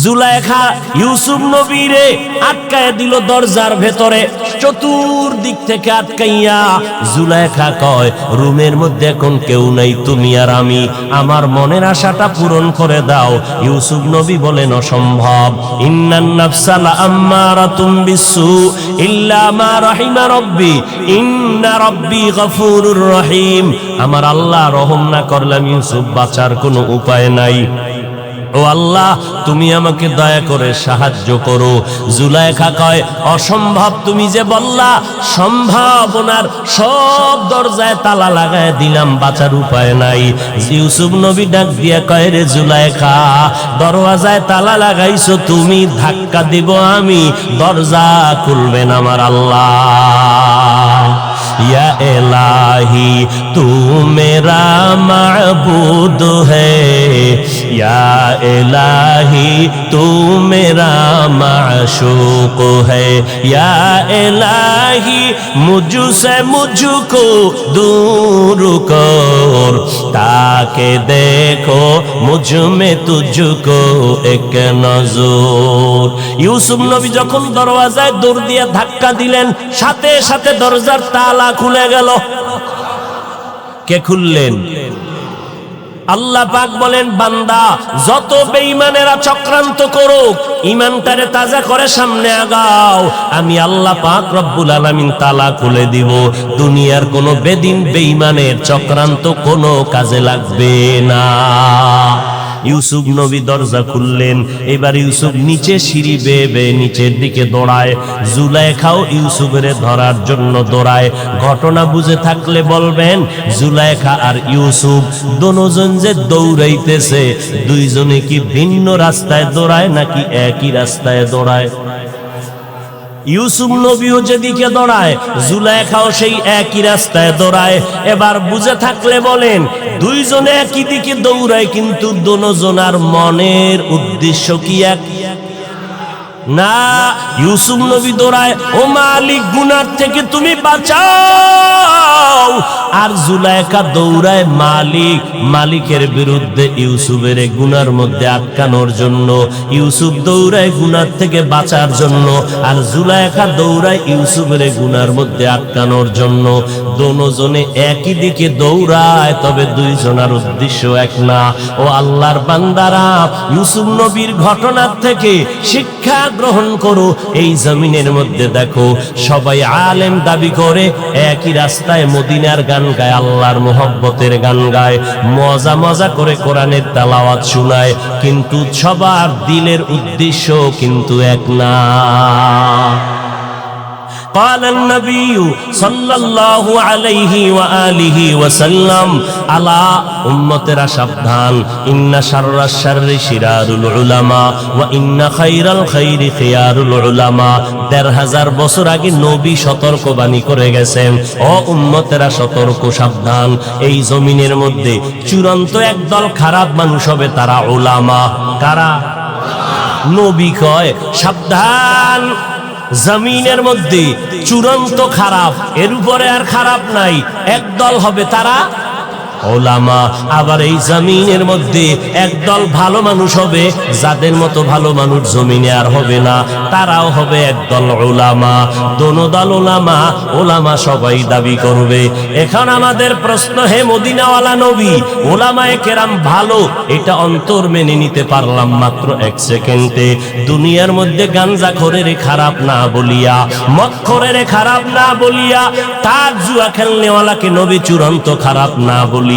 জুলাইখা ইউসুফ নবীরে আটকায় দিল দরজার ভেতরে, চতুর্দিক থেকে আটকাইয়া। জুলাইখা কয়, রুমের মধ্যে এখন কেউ নাই, তুমি আর আমি, আমার মনের আশাটা পূরণ করে দাও। ইউসুফ নবী বলেন, অসম্ভব। ইন্নান নাফসা লাআম্মারাতুম বিসসু ইল্লা মা রাহিমা রাব্বি ইন্না রাব্বি গফুরুর রহিম। আমার আল্লাহ রহম না করলাম ইউসুফ বাঁচার কোনো উপায় নাই। ও আল্লাহ, তুমি আমাকে দয়া করে সাহায্য করো। জুলাইখা কয়, অসম্ভব, তুমি যে বললা সম্ভাবনার সব দরজায় তালা লাগায় দিলাম, বাঁচার উপায় নাই। ইউসুফ নবী ডাক দিয়া কয়, রে জুলাইখা, দরওয়াজায় তালা লাগাইছো তুমি, ধাক্কা দিব আমি, দরজা খুলবেন আমার আল্লাহ। या इलाही तू मेरा माबूद है, या इलाही तू मेरा माशूक है, या इलाही मुझसे मुझको दूर कर, ताकि देखो मुझ में तुझको एक नजर। ইউসুফ নবী যখন দরওয়াজায় দৌড় দিয়ে ধাক্কা দিলেন, সাথে সাথে দরজার তালা খুলে গেল। কে খুললেন? আল্লাহ পাক বলেন, বান্দা যত বেঈমানেরা চক্রান্ত করুক, ঈমানটারে তাজা করে সামনে আগাও, আমি আল্লাহ পাক রব্বুল আলামিন তালা খুলে দিব। দুনিয়ার কোনো বেদিন বেঈমানের চক্রান্ত কোনো কাজে লাগবে না। ইউসুফ নবী দরজা খুললেন। এবার ইউসুফ নিচে সিঁড়ি বেয়ে বেয়ে নিচের দিকে দৌড়ায়। জুলাইখাও ইউসুফের ধরার জন্য দৌড়ায়। ঘটনা বুঝে থাকলে বলবেন, জুলাইখা আর ইউসুফ দুজন যে দৌড়াইতেছে, দুইজনে কি ভিন্ন রাস্তায় দৌড়ায় নাকি একই রাস্তায় দৌড়ায়? ইউসুফ নবীও যেদিকে দৌড়ায়, জুলাইখাও সেই একই রাস্তায় দৌড়ায়। এবার বুঝে থাকলে বলেন, দুইজনে একই দিকে দৌড়ায়, কিন্তু দুজনার মনের উদ্দেশ্য কি এক না? ইউসুফ নবী দৌড়ায়, ও মালিক, গুনার থেকে তুমি বাঁচাও। আর জুলাইখা দৌড়ায় মালিক, মালিকের বিরুদ্ধে ইউসুফের গুনার মধ্যে আটকানোর জন্য। ইউসুফ দৌড়ায় গুনার থেকে বাঁচার জন্য, আর জুলাইখা দৌড়ায় ইউসুফের গুনার মধ্যে আটকানোর জন্য। দুজনে একই দিকে দৌড়ায়, তবে দুইজনের উদ্দেশ্য এক না। ও আল্লাহর বান্দারা, ইউসুফ নবীর ঘটনার থেকে শিক্ষা গ্রহণ করো। এই জমিনের মধ্যে দেখো, সবাই আলেম দাবি করে, একই রাস্তায় মদিনার গান গায়, আল্লাহর মোহব্বতের গান গায়, মজা মজা করে কোরআনের তেলাওয়াত শোনায়, কিন্তু সবার দিলের উদ্দেশ্য কিন্তু এক না। قال النبي صلى الله عليه وآله وسلم আলা উম্মতেরা সাবধান, ইন্না শাররাশ শাররি শিরারুল উলামা ওয়া ইন্না খায়রাল খায়রি খিয়ারুল উলামা। ১৫০০ বছর আগে নবী সতর্কবাণী করে গেছেন, ও উম্মতেরা সতর্ক, সাবধান, এই জমিনের মধ্যে চূড়ান্ত একদল খারাপ মানুষ হবে, তারা উলামা। কারা? নবী কয়, সাবধান, জমিনের মধ্যে চূড়ান্ত খারাপ, এর উপরে আর খারাপ নাই, একদল হবে, তারা উলামা। আবার এই জমিনের মধ্যে একদল ভালো মানুষ হবে, যাদের মতো ভালো মানুষ জমিনে আর হবে না, তারাও হবে একদল উলামা। দোনো দল উলামা, উলামা সবাই দাবি করবে। এখন আমাদের প্রশ্ন, হে মদিনাওয়ালা নবী, উলামায়ে কেরাম ভালো, এটা অন্তর মেনে নিতে পারলাম মাত্র 1 সেকেন্ডে। দুনিয়ার মধ্যে গাঞ্জাখোরের খারাপ না বলিয়া, মদখোরের খারাপ না বলিয়া, তার জুয়া খেলনেওয়ালাকে নবী চূড়ান্ত খারাপ না বলিয়া,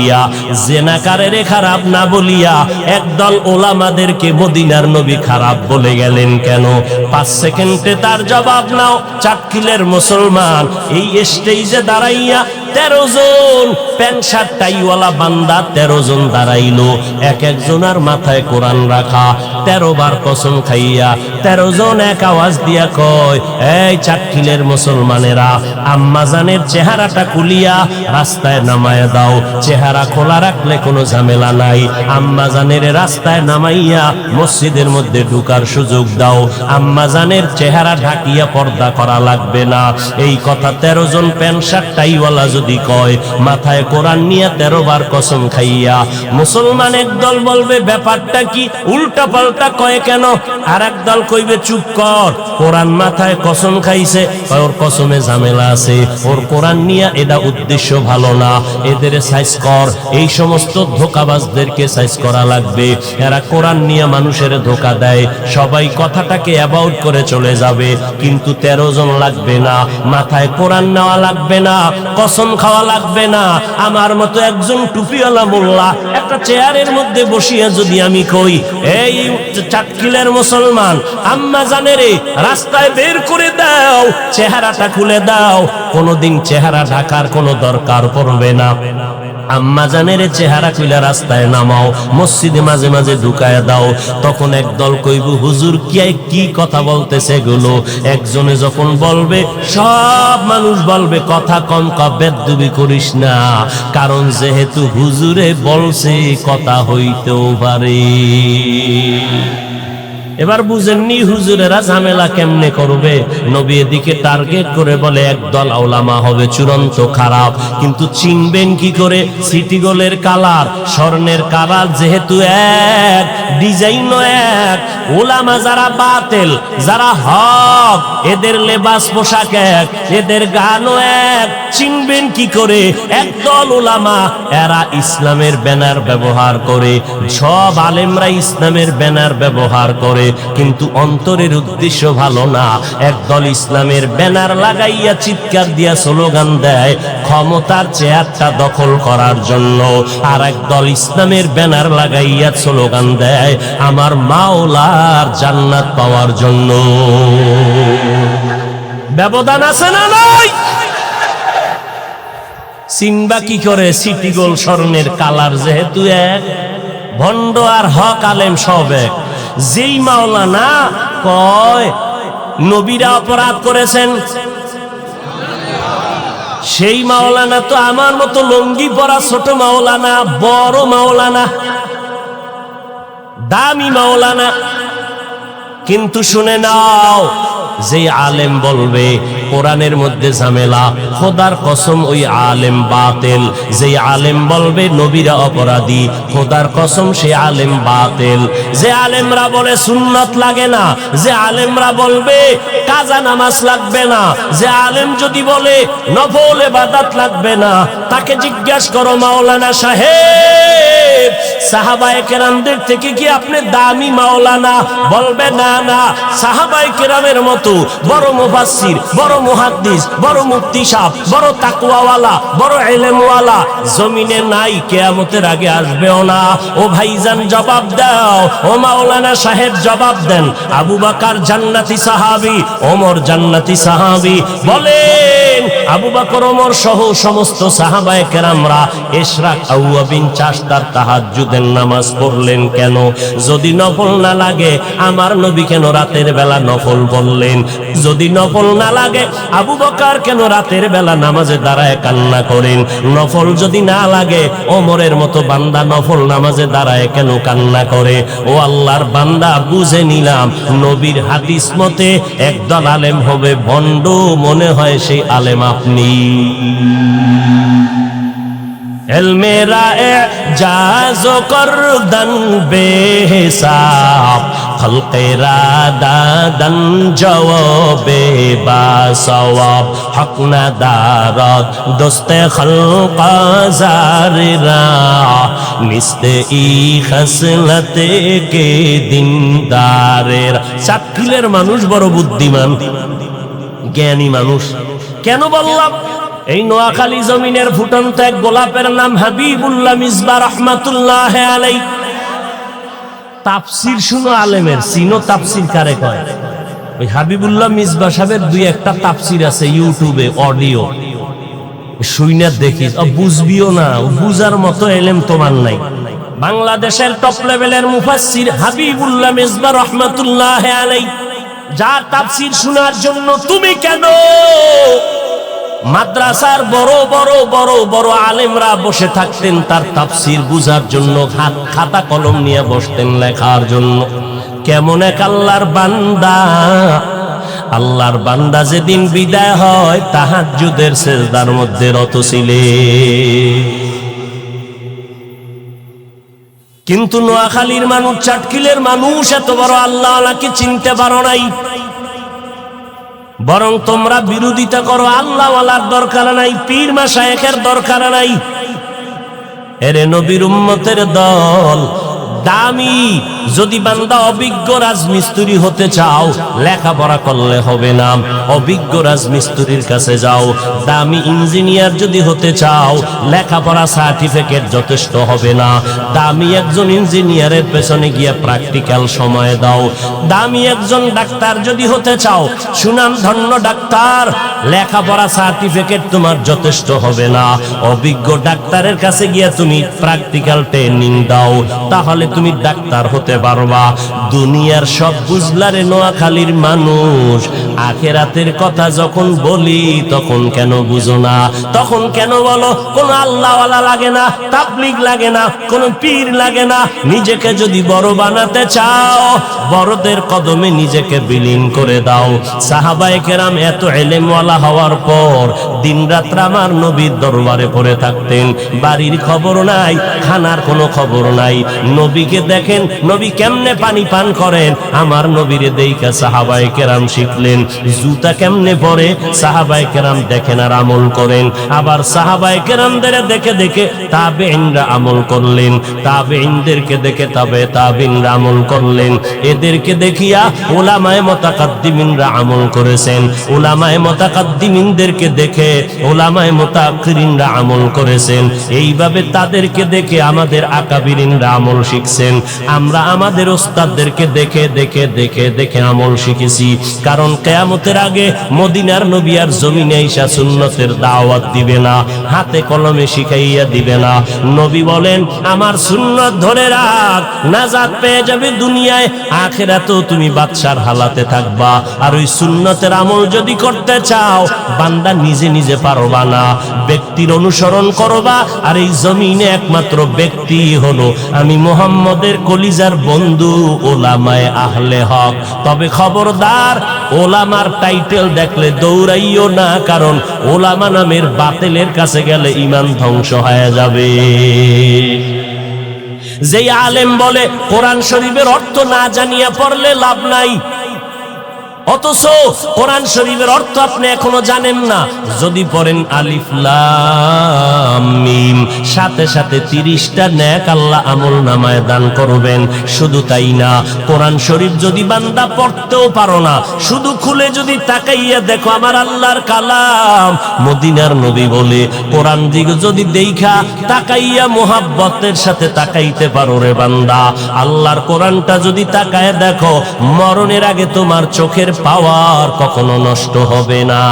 জেনাকারের খারাপ না বলিয়া, একদল ওলামাদেরকে মদিনার নবী খারাপ বলে গেলেন কেন? 5 সেকেন্ডে তার জবাব নাও। চাটকিলের মুসলমান এই স্টেজে দাঁড়াইয়া 13 জন প্যান্ট শার্ট টাইওয়ালা বান্দা 13 জন দাঁড়াইলো, এক একজনের মাথায় কোরআন রাখা, 13 বার কসম খাইয়া 13 জন এক আওয়াজ দিয়া কয়, এই চাটখিলের মুসলমানেরা, আম্মাজানের চেহারাটা খুলিয়া রাস্তায় নামায়া দাও। চেহারা খোলা রাখলে কোনো ঝামেলা নাই, আম্মাজানের রাস্তায় নামাইয়া মসজিদের মধ্যে ঢুকার সুযোগ দাও। আম্মাজানের চেহারা ঢাকিয়া পর্দা করা লাগবে না। এই কথা 13 জন প্যান্ট শার্ট টাইওয়ালা যদি কয়, মাথায় কোরআন নিয়ে 13 বার কসম খাইয়া, মুসলমান একদল বলবে ব্যাপারটা কি, উল্টা পাল্টা কয় কেন? আর একদল কইবে চুপ কর, কোরআন মাথায় কসম খাইছে, ওর কসমে ঝামেলা আছে, ওর কোরআন নিয়ে এটা উদ্দেশ্য ভালো না, এদের সাইজ কর। এই সমস্ত ধোকাবাজদেরকে সাইজ করা লাগবে। এরা কোরআন নিয়ে মানুষের ধোকা দেয়। সবাই কথাটাকে অ্যাবাউট করে চলে যাবে, কিন্তু 13 জন লাগবে না, মাথায় কোরআন নেওয়া লাগবে না, কসম খাওয়া লাগবে না। আমার মতো একজন টুপিওয়ালা মোল্লা একটা চেয়ারের মধ্যে বসিয়া যদি আমি কই, এই চাটখিলের মুসলমান, আম্মা জানে রে, রাস্তায় বের করে দাও, চেহারাটা খুলে দাও, কোনোদিন চেহারা ঢাকার কোনো দরকার পড়বে না। আম্মা জানের চেহারা খুলে রাস্তায় নামাও, মসজিদে মাঝে মাঝে ঢুকায় দাও। তখন একদল কইব, হুজুর কি কথা বলতেছে এগুলো? একজনে যখন বলবে, সব মানুষ বলবে কথা কম বেদবি করিস না, কারণ যেহেতু হুজুরে বলছে কথা হইতেও পারে। এবার বুঝেননি হুজুরেরা ঝামেলা কেমনে করবে? নবী এদিকে টার্গেট করে বলে একদল উলামা হবে চূড়ান্ত খারাপ, কিন্তু চিনবেন কি করে? সিটি গোলের কালার, স্বর্ণের কালার যেহেতু এক, ডিজাইনও এক, উলামা যারা বাতিল যারা হক, এদের লেবাস পোশাক এক, এদের গানও এক। চিনবেন কি করে? একদল উলামা, এরা ইসলামের ব্যানার ব্যবহার করে, সব আলেমরা ইসলামের ব্যানার ব্যবহার করে, কিন্তু অন্তরের উদ্দেশ্য ভালো না। একদল ইসলামের ব্যানার লাগাইয়া চিৎকার দিয়া স্লোগান দেয় ক্ষমতার চেয়ারটা দখল করার জন্য, আর একদল ইসলামের ব্যানার লাগাইয়া স্লোগান দেয় আমার মাওলার জান্নাত পাওয়ার জন্য। ব্যবধান আছে না নাই? চিনবা কি করে? সিটি গোল স্বর্ণের কালার যেহেতু এক, ভণ্ড আর হক আলেম সব এক। যেই মাওলানা কয় নবীরা অপরাধ করেছেন, সেই মাওলানা তো আমার মতো লঙ্গি পরা ছোট মাওলানা, বড় মাওলানা, দামি মাওলানা। কিন্তু শুনে নাও, যে আলেম বলবে কোরআনের মধ্যে ঝামেলা, খোদার কসম ওই আলেম বাতিল। যে আলেম বলবে নবীরা অপরাধী, খোদার কসম সে আলেম বাতিল। যে আলেমরা বলে সুন্নাত লাগে না, যে আলেমরা বলবে কাজা নামাজ লাগবে না, যে আলেম যদি বলে নফল ইবাদত লাগবে না, তাকে জিজ্ঞাসা করো মাওলানা সাহেব, সাহাবায়ে কেরামদের থেকে কি আপনি দামি মাওলানা? বলবে না না, সাহাবায়ে কেরামের মতো বড় মুফাসসির, বড় মুহাদ্দিস, বড় মুফতি সাহেব, বড় তাকওয়াওয়ালা, বড় ইলমওয়ালা জমিনে নাই, কিয়ামতের আগে আসবেও না। ও ভাইজান জবাব দাও, ও মাওলানা সাহেব জবাব দেন। আবু বকর জান্নাতি সাহাবী, ওমর জান্নাতি সাহাবী। বলেন আবু বকর ওমর সহ সমস্ত সাহাবায়ে কেরামরা ইশরাক আউয়াবিন চাষদার তাহাজ্জুদের নামাজ পড়লেন কেন? যদি নফল না লাগে, আমার নবী কেন রাতের বেলা নফল বললেন? যদি নফল না লাগে, আবু বকর কেন রাতের বেলা নামাজে দাঁড়ায় কান্না করেন? নফল যদি না লাগে, ওমরের মতো বান্দা নফল নামাজে দাঁড়ায় কেন কান্না করে? ও আল্লাহর বান্দা, বুঝে নিলাম নবীর হাদিস মতে একদল আলেম হবে ভণ্ড, মনে হয় সেই আলেম আপনি। এলমেরা এজাজো করদন বেহিসাব, খলকেরা দাদন জওয়াবে বাসওয়াব, হক না দারত দোস্তে খলক জাররা, নিস্তে ই খসলতে কে দিনদারের। চাটখিলের মানুষ বড় বুদ্ধিমান, জ্ঞানী মানুষ। কেন বললাম? এই নোয়াখালী জমিনের ফুটন্ত এক গোলাপের নাম হাবিবুল্লাহ মিসবাহ রাহমাতুল্লাহ আলাইহি। তাফসীর শুনো আলেমের, চিনো তাফসীর কারে কয়? ওই হাবিবুল্লাহ মিসবাহ সাহেবের দুই একটা তাফসীর আছে ইউটিউবে অডিও, শুইনা দেখিস, বুঝবিও না, বুঝার মতো এলেম তোমার নাই। বাংলাদেশের টপ লেভেলের মুফাসসির হাবিবুল্লাহ মিসবাহ রাহমাতুল্লাহ আলাইহি যার তাফসীর শোনার জন্য তুমি কেন মাদ্রাসার বড় বড় বড় বড় আলেমরা বসে থাকতেন তার তাফসীর বুঝার জন্য, খাতা কলম নিয়ে বসতেন লেখার জন্য। কেমন এক আল্লাহর বান্দা, আল্লাহর বান্দা যেদিন বিদায় হয় তাহাজ্জুদের সিজদার মধ্যে রত ছিলেন। কিন্তু নোয়াখালীর মানুষ, চাটকিলের মানুষ এত বড় আল্লাহওয়ালাকে চিনতে পারো নাই, বরং তোমরা বিরোধিতা করো। আল্লাহওয়ালার দরকার নাই, পীর মাশায়েখের দরকার নাই। এরে নবীর উম্মতের দল, দামি যদি বান্দা অভিজ্ঞ রাজমিস্ত্রি হতে চাও, লেখাপড়া করলে হবে না, অভিজ্ঞ রাজমিস্ত্রির কাছে যাও। দামি ইঞ্জিনিয়ার যদি হতে চাও, লেখাপড়া সার্টিফিকেট যথেষ্ট হবে না, দামি একজন ইঞ্জিনিয়ারের পেছনে গিয়ে প্র্যাকটিক্যাল সময় দাও। দামি একজন ডাক্তার যদি হতে চাও, সুনাম ধন্য ডাক্তার, লেখাপড়া সার্টিফিকেট তোমার যথেষ্ট হবে না, অভিজ্ঞ ডাক্তারের কাছে গিয়ে তুমি প্র্যাকটিক্যাল ট্রেনিং দাও, তাহলে তুমি ডাক্তার হতে পারবা। দুনিয়ার সব বুঝলারে নোয়াখালীর মানুষ, আখেরাতের কথা যখন বলি তখন কেন বুঝো না? তখন কেন বলো কোন আল্লাহওয়ালা লাগে না, তাবলীগ লাগে না, কোন পীর লাগে না? নিজেকে যদি বড় বানাতে চাও, বড়দের কদমে নিজেকে বিলীন করে দাও। সাহাবায়ে কেরাম এত ইলমওয়ালা হওয়ার পর দিনরাত আমার নবীর দরবারে পড়ে থাকতেন, বাড়ির খবর নাই, খানার কোনো খবর নাই। নবীকে দেখেন নবী কেমনে পানি পান করেন, আমার নবীরে দেইখা সাহাবায়ে কেরাম শিখলেন। জুতা কেমনে পরে সাহাবায়ে কেরাম দেখেন আর আমল করেন। আবার সাহাবায়ে কেরামদের দেখে দেখে তাবেঈনরা আমল করলেন, তাবেঈনদেরকে দেখে তাবেঈনরা আমল করলেন। এদেরকে দেখিয়া উলামায়ে মুতাকাদ্দিমিনরা আমল করেছেন, উলামায়ে মুতাকাদ্দিমিনদেরকে দেখে উলামায়ে মুতাআখিরিনরা আমল করেছেন। এইভাবে তাদেরকে দেখে আমাদের আকাবিরিনরা আমল শিখছেন। আমরা আমাদের ওস্তাদদেরকে দেখে দেখে দেখে দেখে আমল শিখেছি। কারণ কিয়ামতের আগে মদিনার নবী আর জমিনে আইসা সুন্নতের দাওয়াত দিবে না, হাতে কলমে শিখাইয়া দিবে না। নবী বলেন আমার সুন্নত ধরে রাখ, নাজাত পেয়ে যাবে দুনিয়ায়, আখিরাতেও তুমি বাদশার হালাতে থাকবা। আর ওই সুন্নতের আমল যদি করতে চাও, বান্দা নিজে নিজে পারবা না, ব্যক্তির অনুসরণ করবা। আর এই জমিনে একমাত্র ব্যক্তি হলো আমি মুহাম্মদের কলিজার বন্ধু ওলামায়ে আহলে হক। তবে খবরদার, ওলামার টাইটেল দেখলে দৌড়াইও না, কারণ ওলামা নামের বাতিলের কাছে গেলে ঈমান ধ্বংস হয়ে যাবে। যেই আলেম বলে কোরআন শরীফের অর্থ না জানিয়া পড়লে লাভ নাই, অথচ কোরআন শরীফের অর্থ আপনি এখনো জানেন না। যদি পড়েন আলিফ লাম মিম, সাথে সাথে 30টা নেক আল্লাহ আমল নামায় দান করবেন। শুধু তাই না, কোরআন শরীফ যদি বান্দা পড়তেও পারো না, শুধু খুলে যদি তাকাইয়া দেখো আমার আল্লাহর কালাম, মদিনার নবী বলে কোরআন দিকে যদি দেইখা তাকাইয়া মোহাব্বতের সাথে তাকাইতে পারো রে বান্দা, আল্লাহর কোরআনটা যদি তাকায় দেখো, মরণের আগে তোমার চোখের পাওয়ার কখনো নষ্ট হবে না।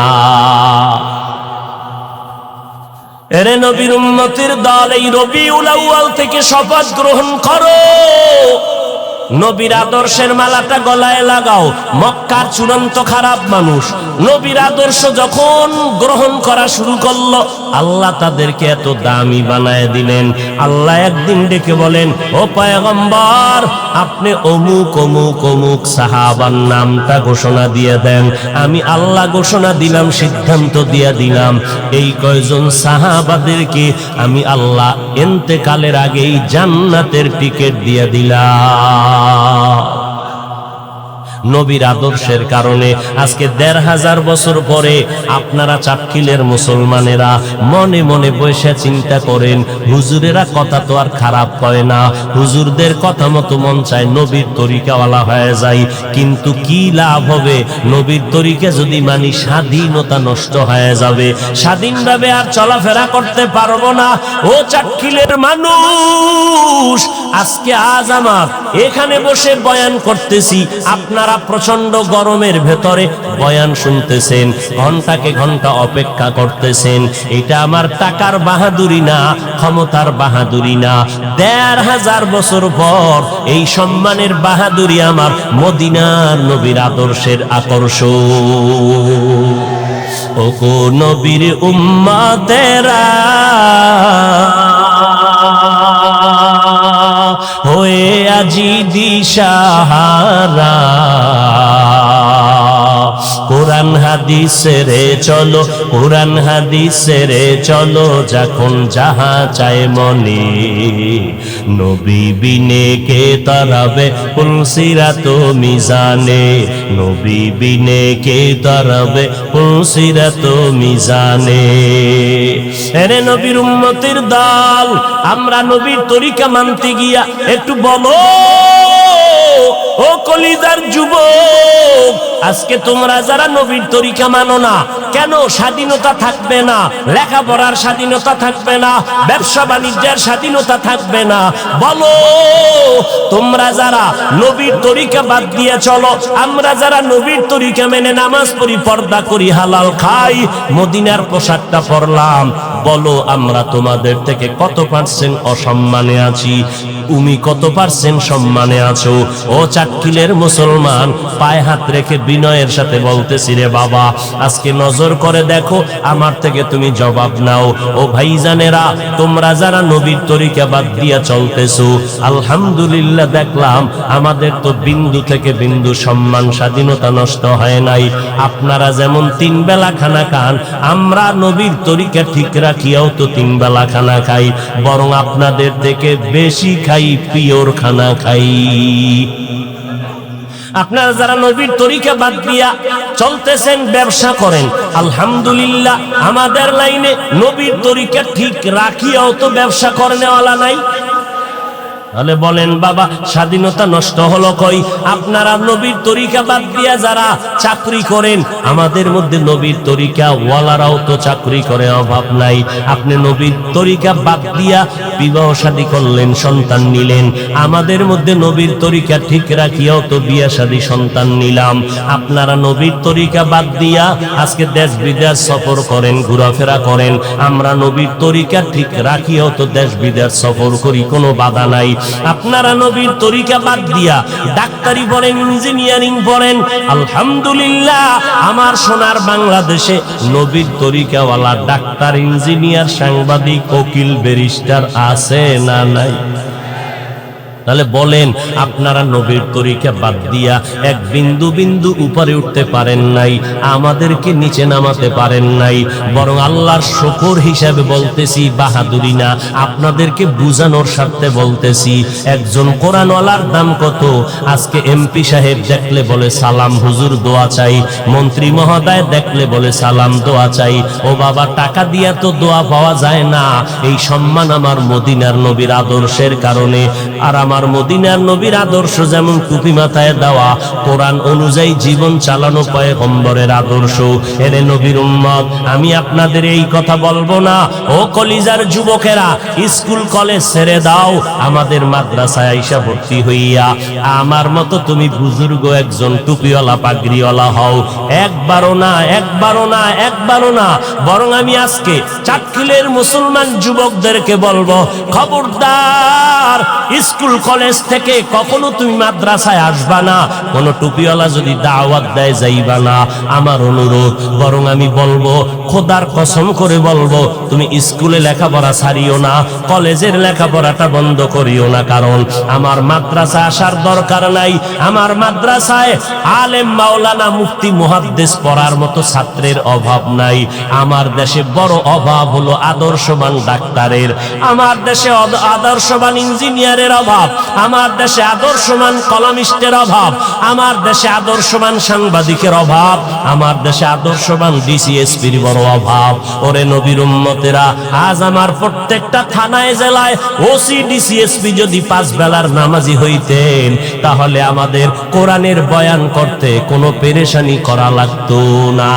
এরে নবীর উম্মতের দল, এই রবিউল আউয়াল থেকে শপথ গ্রহণ করো, নবীর আদর্শের মালাটা গলায় লাগাও। মক্কার চূড়ান্ত খারাপ মানুষ নবীর আদর্শ যখন গ্রহণ করা শুরু করলো, আল্লাহ তাদেরকে এত দামি বানায় দিলেন। আল্লাহ একদিন ডেকে বলেন, ও পয়গম্বর, আপনি অমুক অমুক অমুক সাহাবার নামটা ঘোষণা দিয়ে দেন। আমি আল্লাহ ঘোষণা দিলাম, সিদ্ধান্ত দিয়ে দিলাম, এই কয়জন সাহাবাদেরকে আমি আল্লাহ ইন্তেকালের আগেই জান্নাতের টিকিট দিয়ে দিলাম। নবীর আদর্শের কারণে আজকে 1500 বছর পরে আপনারা চাটকিলের মুসলমানেরা মনে মনে বসে চিন্তা করেন, হুজুরেরা কথা তো আর খারাপ কয় না, হুজুরদের কথা মতো মন চায় নবীর তরিকাওয়ালা হয়ে যায়। কিন্তু কি লাভ হবে? নবীর তরিকা যদি মানি, স্বাধীনতা নষ্ট হয়ে যাবে, স্বাধীনভাবে আর চলাফেরা করতে পারবো না। ও চাটকিলের মানুষ, আজকে আজ আমার এখানে বসে বয়ান করতেছি, আপনারা আপনারা প্রচন্ড গরমের ভেতরে বয়ান শুনতেছেন, ঘন্টাকে ঘন্টা অপেক্ষা করতেছেন। এটা আমার টাকার বাহাদুরি না, ক্ষমতার বাহাদুরি না। ১৫০০ বছর পর এই সম্মানের বাহাদুরি আমার মদিনার নবীর আদর্শের আকর্ষণ। ওগো নবীর উম্মতেরা হয়ে আজি দিশাহারা, কোরআন হাদিসেরে চলো, কোরআন হাদিসেরে চলো, যখন যাহা চায় মনে, নবী বিনে কে তারাবে পুলসিরাত মিজানে, নবী বিনে কে তারাবে পুলসিরাত মিজানে। এরে নবীর উম্মতের দল, আমরা নবীর তরিকা মানতে গিয়া একটু বলো ও কলিজার যুবক, আজকে তোমরা যারা নবীর তরিকা মানো না কেন, স্বাধীনতা থাকবে না, লেখাপড়ার স্বাধীনতা থাকবে না, ব্যবসা বাণিজ্যের স্বাধীনতা থাকবে না? বলো তোমরা যারা নবীর তরিকা বাদ দিয়ে চলো, আমরা যারা নবীর তরিকা মেনে নামাজ পড়ি, পর্দা করি, হালাল খাই, মদিনার পোশাকটা পরলাম, বলো আমরা তোমাদের থেকে কত পার্সেন্ট অসম্মানে আছি, তুমি কত পার্সেন্ট সম্মানে আছো? ও চাটকিলের মুসলমান, পায়ে হাত রেখে বিনয়ের সাথে বলতেছি রে বাবা, আজকে নজর করে দেখো, আমার থেকে তুমি জবাব নাও। ও ভাইজানেরা, তোমরা যারা নবীর তরিকা বাদ দিয়া চলতেছো, আলহামদুলিল্লাহ দেখলাম আমাদের তো বিন্দু থেকে বিন্দু সম্মান স্বাধীনতা নষ্ট হয় নাই। আপনারা যেমন 3 বেলা খানা খান, আমরা নবীর তরিকা ঠিক রাখিয়াও তো 3 বেলা খানা খাই, বরং আপনাদের থেকে বেশি খাই, পিওর খানা খাই। আপনারা যারা নবীর তরিকা বাদ দিয়া চলতেছেন, ব্যবসা করেন, আলহামদুলিল্লাহ আমাদের লাইনে নবীর তরিকা ঠিক রাখিয়াও তো ব্যবসা করেনেওয়ালা নাই। তাহলে বলেন বাবা, স্বাধীনতা নষ্ট হলো কই? আপনারা নবীর তরিকা বাদ দিয়া যারা চাকরি করেন, আমাদের মধ্যে নবীর তরিকা ওয়ালারাও তো চাকরি করে, অভাব নাই। আপনি নবীর তরিকা বাদ দিয়া বিবাহ শাদী করলেন, সন্তান নিলেন, আমাদের মধ্যে নবীর তরিকা ঠিক রাখিয়াও তো বিয়া শাদী সন্তান নিলাম। আপনারা নবীর তরিকা বাদ দিয়া আজকে দেশ বিদেশ সফর করেন, ঘোরাফেরা করেন, আমরা নবীর তরিকা ঠিক রাখিয়াও তো দেশ বিদেশ সফর করি, কোনো বাধা নাই। আপনারা নবীর তরিকা বাদ দিয়া ডাক্তারি পড়েন, ইঞ্জিনিয়ারিং পড়েন, আলহামদুলিল্লাহ আমার সোনার বাংলাদেশে নবীর তরিকাওয়ালা ডাক্তার, ইঞ্জিনিয়ার, সাংবাদিক, উকিল, ব্যারিস্টার আছে না নাই? তাহলে বলেন, আপনারা নবীর তরিকা বাদ দিয়া এক বিন্দু বিন্দু উপরে উঠতে পারেন নাই, আমাদেরকে নিচে নামাতে পারেন নাই। বরং আল্লাহর শুকর হিসাবে বলতেছি, বাহাদুরি না, আপনাদেরকে বুঝানোর স্বার্থে বলতেছি। একজন কোরআনওয়ালার দাম কত? আজকে এমপি সাহেব দেখলে বলে সালাম হুজুর দোয়া চাই, মন্ত্রী মহোদয় দেখলে বলে সালাম দোয়া চাই। ও বাবা, টাকা দিয়া তো দোয়া পাওয়া যায় না। এই সম্মান আমার মদিনার নবীর আদর্শের কারণে। আর আমার মদিনার নবীর আদর্শ যেমন টুপি মাথায় দেওয়া, কোরআন অনুযায়ী জীবন চালানো পয়গম্বরের আদর্শ। এরে নবীর উম্মত, আমি আপনাদের এই কথা বলবো না। ও কলিজার যুবকেরা, স্কুল কলেজ ছেড়ে দাও, আমাদের মাদ্রাসায় আইসা ভর্তি হইয়া আমার মতো তুমি বুজুর্গ একজন টুপিওয়ালা পাগড়িওয়ালা হও। একবারও না, একবারও না, একবারও না। বরং আমি আজকে চাটখিলের মুসলমান যুবকদেরকে বলবো, খবরদার, স্কুল কলেজ থেকে কখনো তুমি মাদ্রাসায় আসবা না, কোন টুপিওয়ালা যদি দাওয়াত দেয় যাইবা না, আমার অনুরোধ। বরং আমি বলবো, খোদার কসম করে বলবো, তুমি স্কুলে লেখাপড়া ছাড়িও না, কলেজের লেখাপড়াটা বন্ধ করিও না। কারণ আমার মাদ্রাসা আসার দরকার নাই। আমার মাদ্রাসায় আলেম, মাওলানা, মুফতি, মুহাদ্দিস পড়ার মতো ছাত্রের অভাব নাই। আমার দেশে বড় অভাব হলো আদর্শবান ডাক্তারের, আমার দেশে আদর্শবান ইঞ্জিনিয়ারের অভাব, আমার দেশে আদর্শবান কলামিস্টের অভাব, আমার দেশে আদর্শবান সাংবাদিকের অভাব, আমার দেশে আদর্শবান ডিসিএসপির বড় অভাব। ওরে নবীর উম্মতেরা, আজ আমার প্রত্যেকটা থানায়, জেলায় ওসি, ডিসিএসপি যদি 5 বেলার নামাজি হইতেন, তাহলে আমাদের কোরআনের বয়ান করতে কোনো পেরেশানি করা লাগতো না।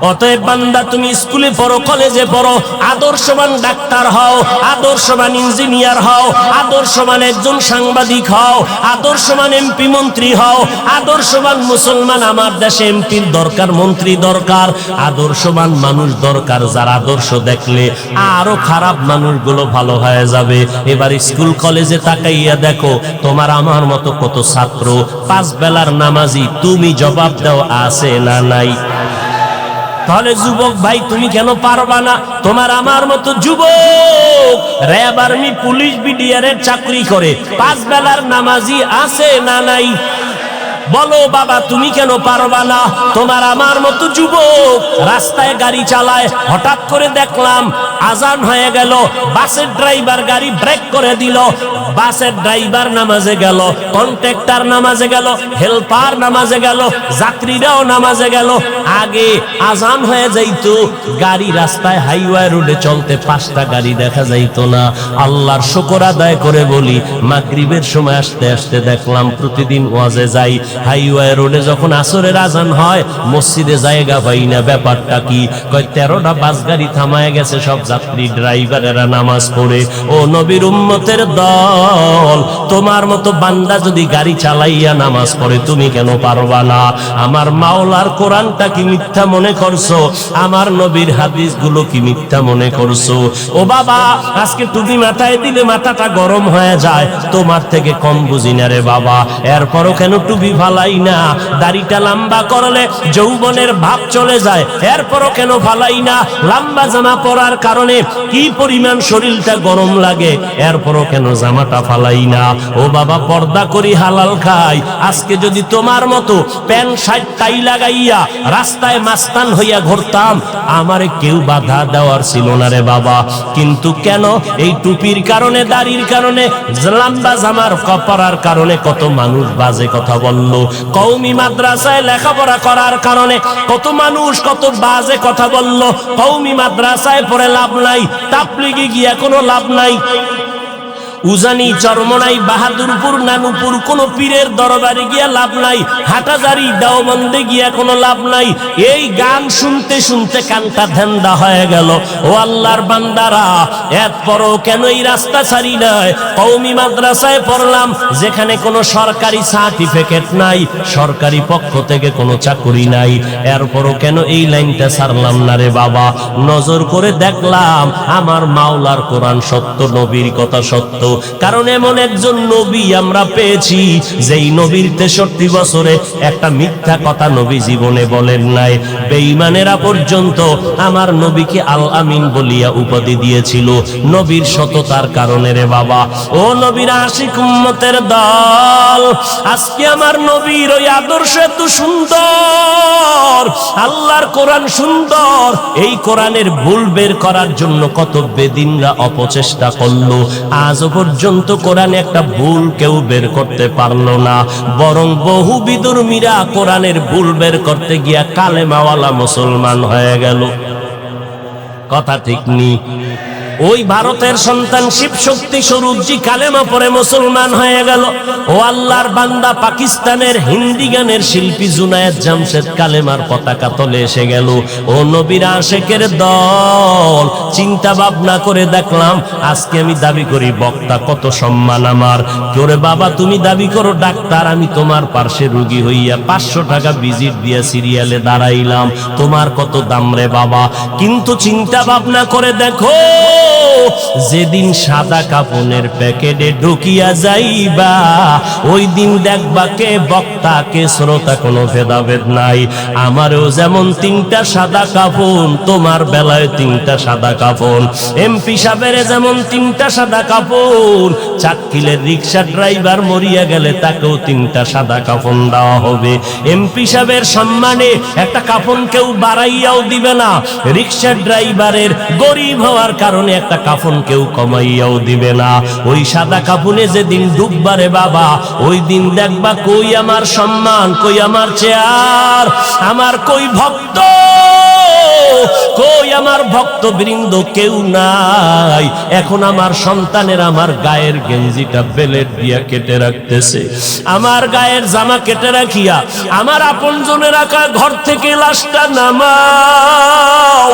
অতএব বান্দা তুমি স্কুলে পড়ো, কলেজে পড়ো, আদর্শবান ডাক্তার হও, আদর্শবান ইঞ্জিনিয়ার হও, আদর্শবান একজন সাংবাদিক হও, আদর্শবান এমপি মন্ত্রী হও, আদর্শবান মুসলমান। আমার দেশে এমপির দরকার, মন্ত্রী দরকার, আদর্শবান মানুষ দরকার, যার আদর্শ দেখলে আরো খারাপ মানুষগুলো ভালো হয়ে যাবে। এবার স্কুল কলেজে তাকাইয়া দেখো তোমার আমার মতো কত ছাত্র পাঁচ বেলার নামাজি, তুমি জবাব দাও আছে না নাই? তাহলে যুবক ভাই তুমি কেন পারবা না? তোমার আমার মতো যুবক র্যাব, আর্মি, পুলিশ, বিডিআর এর চাকরি করে, পাঁচ বেলার নামাজি আছে না নাই? বলো বাবা তুমি কেন পারবা না? তোমার আমার মতো যুবক রাস্তায় গাড়ি চালায়, হঠাৎ করে দেখলাম আজান হয়ে গেল, বাসের ড্রাইভার গাড়ি ব্রেক করে দিল, বাসের ড্রাইভার নামাজে গেল, কন্ট্রাক্টর নামাজে গেল, হেল্পার নামাজে গেল, যাত্রীরাও নামাজে গেল। আগে আজান হয়ে যাইতো, গাড়ি রাস্তায় হাইওয়ে রোডে চলতে পাঁচটা গাড়ি দেখা যাইতো না। আল্লাহর শুকর আদায় করে বলি, মাগরিবের সময় আসতে আসতে দেখলাম প্রতিদিন ওয়াজে যাই, হাইওয়ে রোডে যখন আসরের আজান হয় মসজিদে জায়গা পাই না। ব্যাপারটা কি? কয় 13টা বাস গাড়ি থামায় গেছে, সব যাত্রী ড্রাইভারেরা নামাজ পড়ে। ও নবীর উম্মতের দল, তোমার মতো বান্দা যদি গাড়ি চালাইয়া নামাজ পড়ে তুমি কেন পারবা না? আমার মাওলার কোরআনটা কি মিথ্যা মনে করছো? আমার নবীর হাদিসগুলো কি মিথ্যা মনে করছো? ও বাবা আজকে টুপি মাথায় দিলে মাথাটা গরম হয়ে যায়, তোমার থেকে কম বুঝি না রে বাবা। এরপরও কেন টুপি ফালাই না? দাড়িটা লম্বা করলে যৌবনের ভাব চলে যায়, এরপরও কেন ফালাই না? লম্বা জামা পরার কারণে কি পরিমাণ শরীরটা গরম লাগে, এরপরও কেন জামাটা ফালাই না? ও বাবা পর্দা করি, হালাল খাই। আজকে যদি তোমার মতো প্যান্ট শার্ট টাই লাগাইয়া রাস্তায় মাস্তান হইয়া ঘুরতাম, আমারে কেউ বাধা দেওয়ার ছিল না রে বাবা। কিন্তু কেন? এই টুপির কারণে, দাড়ির কারণে, লম্বা জামার পরার কারণে কত মানুষ বাজে কথা বলল। কওমি মাদ্রাসায় লেখাপড়া করার কারণে কত মানুষ কত বাজে কথা বলল। কওমি মাদ্রাসায় পড়ে লাভ নাই, তাবলীগে গিয়া কোনো লাভ নাই, উজানি, চরমনাই, বাহাদুরপুর, নানুপুর কোন পীরের দরবারে গিয়া লাভ নাই, হাটাজারি, দেওবন্দে গিয়া কোনো লাভ নাই। এই গান শুনতে শুনতে কানটা ধ্যান্দা হয়ে গেল। ও আল্লাহর বান্দারা, এরপরও কেন এই রাস্তা ছাড়ি নাই? কওমি মাদ্রাসায় পড়লাম, যেখানে কোনো সরকারি সার্টিফিকেট নাই, সরকারি পক্ষ থেকে কোনো চাকরি নাই, এরপরও কেন এই লাইনটা ছাড়লাম না রে বাবা? নজর করে দেখলাম আমার মাওলার কোরআন সত্য, নবীর কথা সত্য। কারণ এমন একজন নবী আমরা পেয়েছি, যেই নবীর 63 বছরে একটা মিথ্যা কথা নবী জীবনে বলেন নাই। বেঈমানেরা পর্যন্ত আমার নবীকে আল আমিন বলিয়া উপাধি দিয়েছিল, নবীর সততার কারণে রে বাবা। ও নবীর আশিক উম্মতের দল, আজকে আমার নবীর ওই আদর্শ এত সুন্দর, আল্লাহর কোরআন সুন্দর, এই কোরআনের ভুল বের করার জন্য কত বেদিনরা অপচেষ্টা করলো, আজও পর্যন্ত কোরআনে একটা ভুল কেউ বের করতে পারলো না। বরং বহু বিধর্মীরা কোরআনের ভুল বের করতে গিয়া কালেমাওয়ালা মুসলমান হয়ে গেল। কথা ঠিক নি? ওই ভারতের সন্তান শিব শক্তি স্বরূপজি কালেমা পড়ে মুসলমান হয়ে গেল। ও আল্লাহর বান্দা, পাকিস্তানের হিন্দি গানের শিল্পী জুনায়েদ জামশেদ কালেমার পতাকা তলে এসে গেল। ও নবীর আশেকের দল, চিন্তা ভাবনা করে দেখলাম, আজকে আমি দাবি করি বক্তা, কত সম্মান আমার। তোরে বাবা তুমি দাবি করো ডাক্তার, আমি তোমার পার্শ্বে রোগী হইয়া 500 টাকা ভিজিট দিয়া সিরিয়ালে দাঁড়াইলাম, তোমার কত দাম রে বাবা। কিন্তু চিন্তা ভাবনা করে দেখো, যেদিন সাদা কাপনের প্যাকেটে ঢুকিয়া যাইবা, ওই দিন দেখবা কে বক্তা কে শ্রোতা, কোনো ভেদাভেদ নাই। আমারও যেমন 3টা সাদা কাপন, তোমার বেলায় 3টা সাদা কাপন, এমপি সাহেবের যেমন 3টা সাদা কাপন, চাটকিলের রিক্সা ড্রাইভার মরিয়া গেলে তাকেও 3টা সাদা কাপন দেওয়া হবে। এমপি সাহেবের সম্মানে একটা কাপন কেউ বাড়াইয়াও দিবে না, রিক্সা ড্রাইভারের গরিব হওয়ার কারণে একটা কাফন কেউ কমাইয়াও দিবে না। ওই সাদা কাফনে যেদিন ডুববারে বাবা, ওই দিন দেখবা কই আমার সম্মান, কই আমার চেয়ার, আমার কই ভক্ত, কই আমার ভক্তবৃন্দ? কেউ নাই। এখন আমার সন্তানের আমার গায়ের গেঞ্জিটা বেলেট দিয়া কেটে রাখতেছে, আমার গায়ের জামা কেটে রাখিয়া আমার আপনজনের রাখা ঘর থেকে লাশটা নামাও।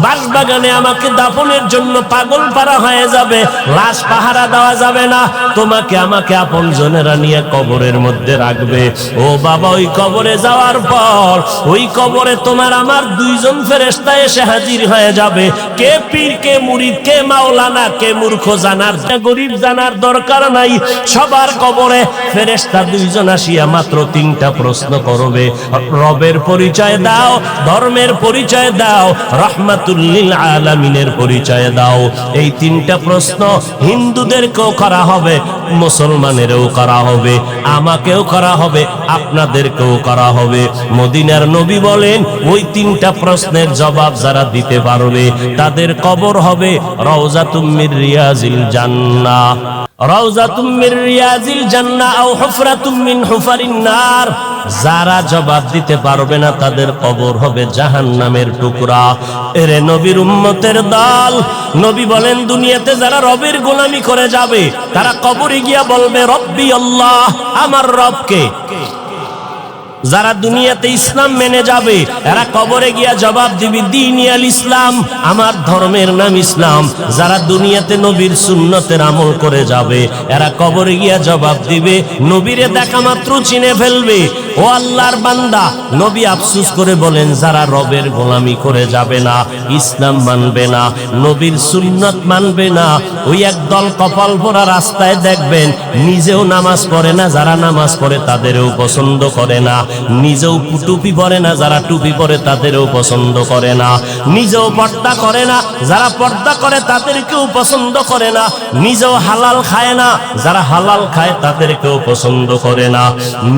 বাঁশবাগানে আমাকে দাফনের জন্য পাগল পারা হয়ে যাবে, লাশ পাহারা দেওয়া যাবে না, তোমাকে আমাকে আপনজনেরা নিয়ে কবরের মধ্যে রাখবে। ও বাবা, ওই কবরে যাওয়ার পর ওই কবরে তোমার আমার দুইজন ফেরেশতা এসে হাজির হয়ে যাবে। কে পীর, কে মুরিদ, কে মাওলানা, কে মূর্খ জানার গরিব জানার দরকার নাই। সবার কবরে ফেরেশতা দুইজন আসিয়া মাত্র তিনটা প্রশ্ন করবে। রবের পরিচয় দাও, ধর্মের পরিচয় দাও, রাহমাতুল লিল আলামিনের পরিচয় দাও। এই তিনটা প্রশ্ন হিন্দুদেরকেও করা হবে, মুসলমানেরও করা হবে, আমাকেও করা হবে, আপনাদেরকেও করা হবে। মদিনার নবী বলেন, ওই তিনটা প্রশ্নের জবাব যারা দিতে পারবে তাদের কবর হবে রাউযাতুম মির রিয়াজিল জান্নাহ, রাউযাতুম মির রিয়াজিল জান্নাহ আও হুফরাতুম মিন হুফারিন নার। যারা জবাব দিতে পারবে না তাদের কবর হবে জাহান্নামের টুকরা। এরে নবীর উম্মতের দল, নবী বলেন দুনিয়াতে যারা রবের গোলামি করে যাবে তারা কবরে গিয়া বলবে রব্বি আল্লাহ, আমার রবকে। যারা দুনিয়াতে ইসলাম মেনে যাবে এরা কবরে গিয়া জবাব দিবে দ্বীনি আল ইসলাম, আমার ধর্মের নাম ইসলাম। যারা দুনিয়াতে নবীর সুন্নতের আমল করে যাবে এরা কবরে গিয়া জবাব দিবে, নবীরে দেখা মাত্র চিনে ফেলবে। ও আল্লাহর বান্দা, নবী আফসোস করে বলেন যারা রবের গোলামি করে যাবে না, ইসলাম মানবে না, নবীর সুন্নত মানবে না, ওই একদল কপাল ভরা রাস্তায় দেখবেন নিজেও নামাজ পড়ে না, যারা নামাজ পড়ে তাদেরও পছন্দ করে না, নিজেও টুপি পরে না, যারা টুপি পরে তাদেরও পছন্দ করে না, নিজেও পর্দা করে না, যারা পর্দা করে তাদেরকেও পছন্দ করে না, নিজেও হালাল খায় না, যারা হালাল খায় তাদেরকেও পছন্দ করে না,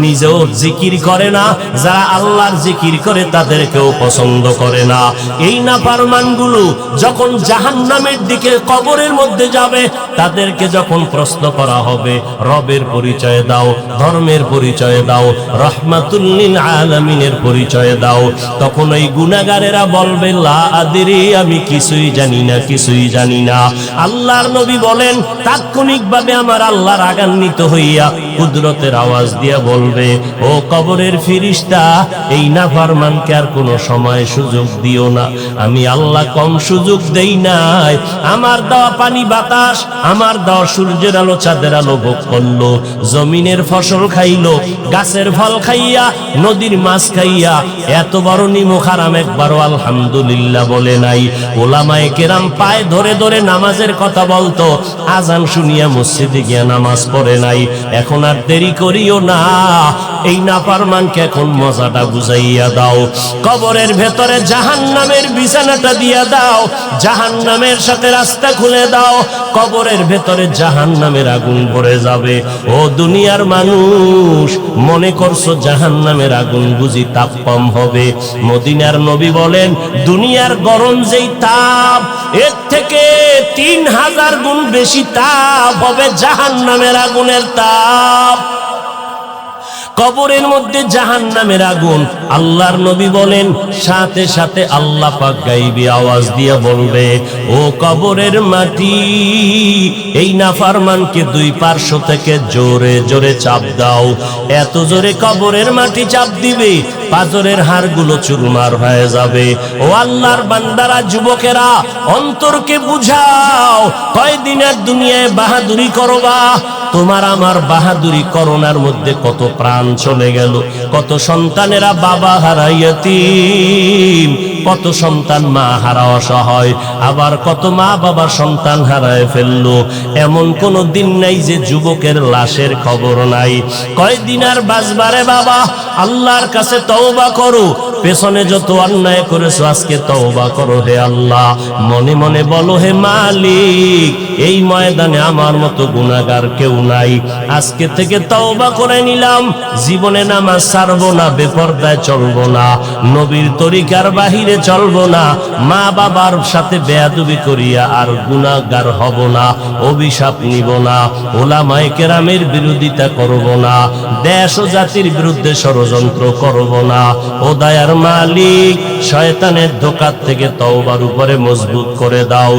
নিজেও জিকির করে না, যারা আল্লাহর জিকির করে তাদেরকেও পছন্দ করে না। এই নাফরমানগুলো যখন জাহান্নামের দিকে কবরের মধ্যে যাবে তাদেরকে যখন প্রশ্ন করা হবে রবের পরিচয় দাও, ধর্মের পরিচয় দাও, রাহমাতুল লিল আলামিনের পরিচয় দাও, তখন ওই গুনাহগারেরা বলবে লা আদরি, আমি কিছুই জানি না, কিছুই জানি না। আল্লাহর নবী বলেন তাৎক্ষণিকভাবে আমার আল্লাহ রাগান্বিত হইয়া কুদরতের আওয়াজ দিয়া বলবে, ও কবরের ফেরেশতা, এই নাফরমানকে আর কোনো সময় সুযোগ দিও না। আমি আল্লাহ কম সুযোগ দেই নাই। আমার দেওয়া পানি বাতাস, আমার দেওয়া সূর্যের আলো চাঁদের আলো ভোগ করলো, জমিনের ফসল খাইলো, গাছের ফল খাইয়া, নদীর মাছ খাইয়া, এত বড় নিমখ হারাম একবারও আলহামদুলিল্লাহ বলে নাই। ওলামায়ে কেরাম পায়ে ধরে ধরে নামাজের কথা বলতো, আজান শুনিয়া মসজিদে গিয়া নামাজ পড়ে নাই। এখন আর দেরি করিও না, এই নাফরমানকে এখন মজাটা বুঝাইয়া দাও। কবরের ভেতরে জাহান্নামের বিছানাটা দিয়া দাও, জাহান্নামের সাথে রাস্তা খুলে দাও, কবরের ভেতরে জাহান্নামের আগুন ভরে যাবে। ও দুনিয়ার মানুষ, মনে করছো জাহান্নামের আগুন বুঝি তাপ কম হবে? মদিনার নবী বলেন দুনিয়ার গরম যেই তাপ, এর থেকে 3000 গুণ বেশি তাপ হবে জাহান্নামের আগুনের তাপ। কবরের মধ্যে জাহান্নামের আগুন, আল্লাহর নবী বলেন সাথে সাথে আল্লাহ পাক গাইবী আওয়াজ দিয়ে বলবে, ও কবরের মাটি, এই নাফরমানকে দুই পার্শ্ব থেকে জোরে জোরে চাপ দাও। এত জোরে কবরের মাটি চাপ দিবে পাজরের হাড়গুলো চুরমার হয়ে যাবে। ও আল্লাহর বান্দারা, যুবকেরা, অন্তরকে বুঝাও, কয়দিনের দুনিয়ায় বাহাদুরি করবা? তোমার আমার বাহাদুরি করোনার মধ্যে কত প্রাণ চলে গেল, কত সন্তানেরা বাবা হারা ইয়তীম, কত সন্তান মা হারা অসহায়, আবার কত মা বাবা সন্তান হারায় ফেললো। এমন কোন দিন নাই যে যুবকের লাশের খবর নাই। কয়দিন আর বাঁচবারে বাবা? আল্লাহর কাছে তওবা করো, পেছনে যত অন্যায় করেছো আজকে তওবা করো। হে আল্লাহ, মনে মনে বলো, হে মালিক, এই ময়দানে আমার মতো গুনাহগার কেউ নাই। আজকে থেকে তওবা করে নিলাম, জীবনে নামাজ ছাড়বো না, বেপরদায় চলবো না, নবীর তরিকার বাহিরে চলবো না, মা বাবার সাথে বেয়াদবি করিয়া আর গুনাহগার হব না, অভিশাপ নিব না, ওলামায়ে কেরামের বিরোধিতা করব না, দেশ ও জাতির বিরুদ্ধে ষড়যন্ত্র করব না। ও দয়ার মালিক, শয়তানের ধোঁকা থেকে তওবার উপরে মজবুত করে দাও।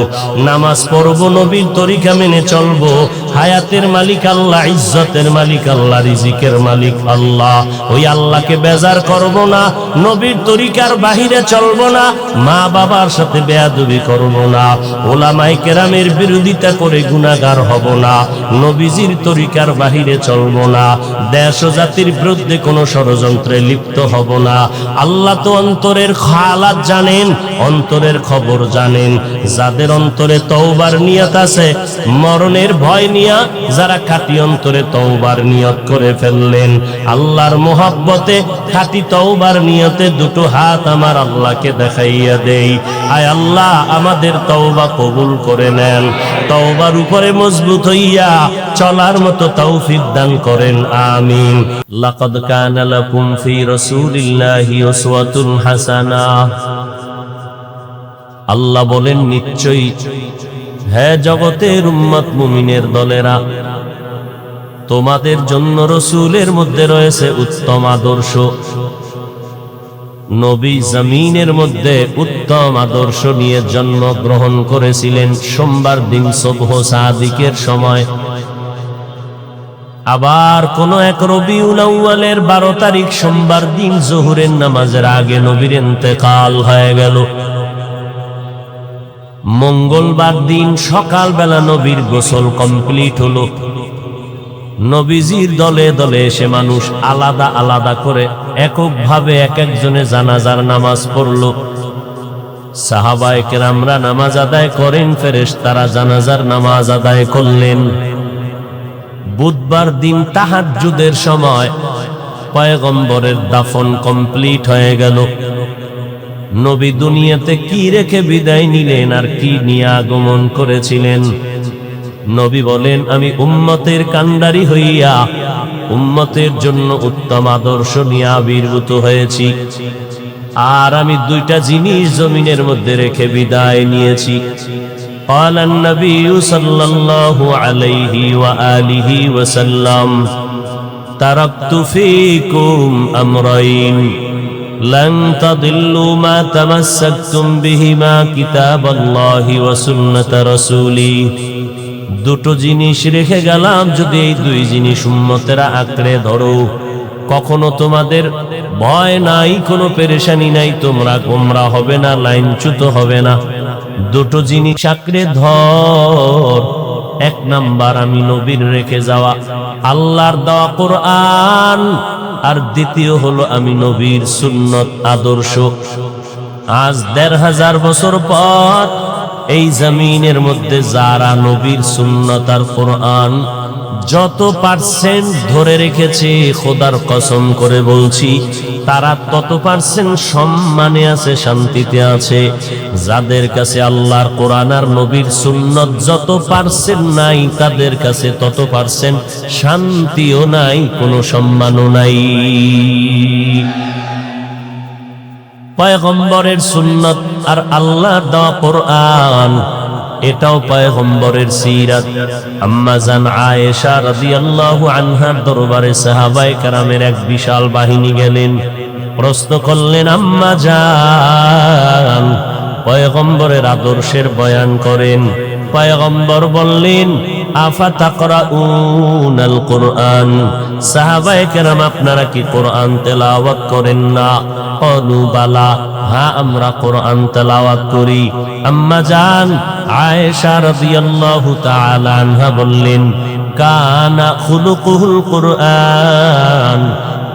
নামাজ পড়বো, নবীর তরিকা মেনে চলবো। হায়াতের মালিক আল্লাহ, ইজ্জতের মালিক আল্লাহ, রিজিকের মালিক আল্লাহ। ওই আল্লাহকে বেজার করব না, নবীর তরিকার বাহিরে চলবো না, মা বাবার সাথে বেয়াদবি করব না, ওলামায়ে কেরামের বিরোধিতা করে গুনাহগার হব না, নবীজির তরিকার বাহিরে চলবো না, দেশ ও জাতির বিরুদ্ধে কোনো ষড়যন্ত্রে লিপ্ত হব না। আল্লাহ তো অন্তরের হালাত জানেন, অন্তরের খবর জানেন। যাদের অন্তরে তওবার নিয়ত আছে, মরণের ভয় নিয়া যারা খাঁটি অন্তরে তওবার নিয়ত করে ফেললেন, আল্লাহর মোহাব্বতে খাঁটি তওবার নিয়তে দুটো হাত আমার আল্লাহকে দেখাইয়া দেই। আয় আল্লাহ, আমাদের তওবা কবুল করে নেন। তওবার উপরে মজবুত হইয়া চলার মতো তৌফিক দান করেন, আমিন। লাকাদ কানা লাকুম ফি রাসূলিল্লাহি উসওয়াতুন হাসানাহ। আল্লাহ বলেন, নিশ্চয়ই হে জগতের উম্মত মুমিনের দলেরা, তোমাদের জন্য রসূলের মধ্যে রয়েছে উত্তম আদর্শ। নবী জমিনের মধ্যে উত্তম আদর্শ নিয়ে জন্মগ্রহণ করেছিলেন সোমবার দিন সুবহ সাদিকের সময়। আবার কোন এক রবিউল আউয়ালের 12 তারিখ সোমবার দিন জোহরের নামাজের আগে নবীর ইন্তেকাল হয়ে গেল। মঙ্গলবার দিন সকালবেলা নবীর গোসল কমপ্লিট হলো। নবীজির দলে দলে এসে মানুষ আলাদা আলাদা করে এককভাবে এক একজনে জানাজার নামাজ পড়লো। সাহাবায়ে কেরামরা নামাজ আদায় করেন, ফেরেশতারা জানাজার নামাজ আদায় করলেন। বুধবার দিন তাহাজ্জুদের সময় পয়গম্বরের দাফন কমপ্লিট হয়ে গেল। নবী দুনিয়াতে কি রেখে বিদায় নিলেন আর কি নিয়ে আগমন করেছিলেন? নবী বলেন, আমি উম্মতের কান্ডারি হইয়া উম্মতের জন্য উত্তম আদর্শ নিয়ে আবির্ভূত হয়েছি, আর আমি দুইটা জিনিস জমিনের মধ্যে রেখে বিদায় নিয়েছি। قال النبي صلى الله عليه وآله وسلم تركت فيكم أمرين لن تضلوا ما تمسكتم بهما كتاب الله وسنة رسوله। দুটো জিনিস রেখে গেলাম, যদি এই দুই জিনিস উম্মতেরা আঁকড়ে ধরো, কখনো তোমাদের ভয় নাই, কোনো পেরেশানি নাই, তোমরা গোমরাহ হবে না, লাইনচ্যুত হবে না। দুটো জিনিস আঁকড়ে ধর। এক নাম্বার, আমি নবীর রেখে যাওয়া আল্লাহর দেওয়া কোরআন, আর দ্বিতীয় হলো আমি নবীর সুন্নত আদর্শ। আজ ১৫০০ বছর পর এই জমিনের মধ্যে যারা নবীর সুন্নত আর কোরআন যত পার্সেন্ট ধরে রেখেছে, খোদার কসম করে বলছি, তারা তত পার্সেন্ট সম্মানে আছে, শান্তিতে আছে। যাদের কাছে আল্লাহর কোরআন আর নবীর সুন্নত যত পার্সেন্ট নাই, তাদের কাছে তত পার্সেন্ট শান্তিও নাই, কোনো সম্মানও নাই। পয়গম্বরের সুন্নত আর আল্লাহর দেওয়া কোরআন, এটাও পয়গম্বরের সিরাত। আম্মা জান আয়েশা রাদিয়াল্লাহু আনহার দরবারে সাহাবায়ে কেরামের এক বিশাল বাহিনী গেলেন। প্রশ্ন করলেন, আম্মা জান, পয়গম্বরের আদর্শের বয়ান করেন। পয়গম্বর বললেন, আফা তাকরাউনাল কোরআন, সাহাবায়ে কেরাম আপনারা কি কোরআন তেলাওয়াত করেন না? ক্বালু বালা, হ্যাঁ আমরা কোরআন তেলাওয়াত করি। আম্মা জান আয়েশা রাদিয়াল্লাহু তাআলা আনহা বললেন, কানা খুলুকুল কোরআন,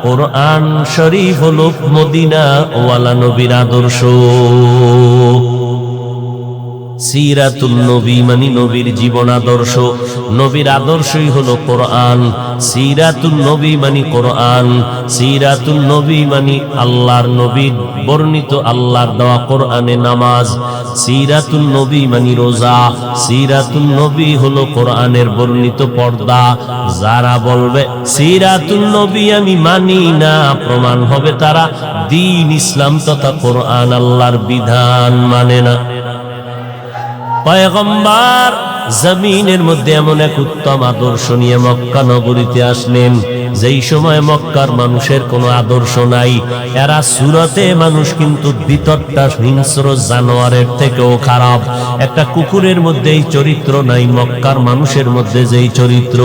কোরআন শরীফ হলো মদিনা ওয়ালা নবীর আদর্শ। সিরাতুল নবী মানে নবীর জীবন আদর্শ। নবীর আদর্শই হলো কোরআন। সিরাতুল নবী মানে কোরআন। সিরাতুল নবী মানে আল্লাহর নবীর বর্ণিত আল্লাহর দেওয়া কোরআনে নামাজ। সিরাতুল নবী মানে রোজা। সিরাতুল নবী হলো কোরআনের বর্ণিত পর্দা। যারা বলবে সিরাতুল নবী আমি মানি না, প্রমাণ হবে তারা দ্বীন ইসলাম তথা কোরআন আল্লাহর বিধান মানে না। পয়গম্বর জমিনের মধ্যে এমন এক উত্তম আদর্শ নিয়ে মক্কা নগরীতে আসলেন, যেই সময় মক্কার মানুষের কোনো আদর্শ নাই। এরা সুরতে মানুষ কিন্তু ভিতরটা হিংস্র জানোয়ারের থেকেও খারাপ। একটা কুকুরের মধ্যে এই চরিত্র নাই, মক্কার মানুষের মধ্যে যেই চরিত্র,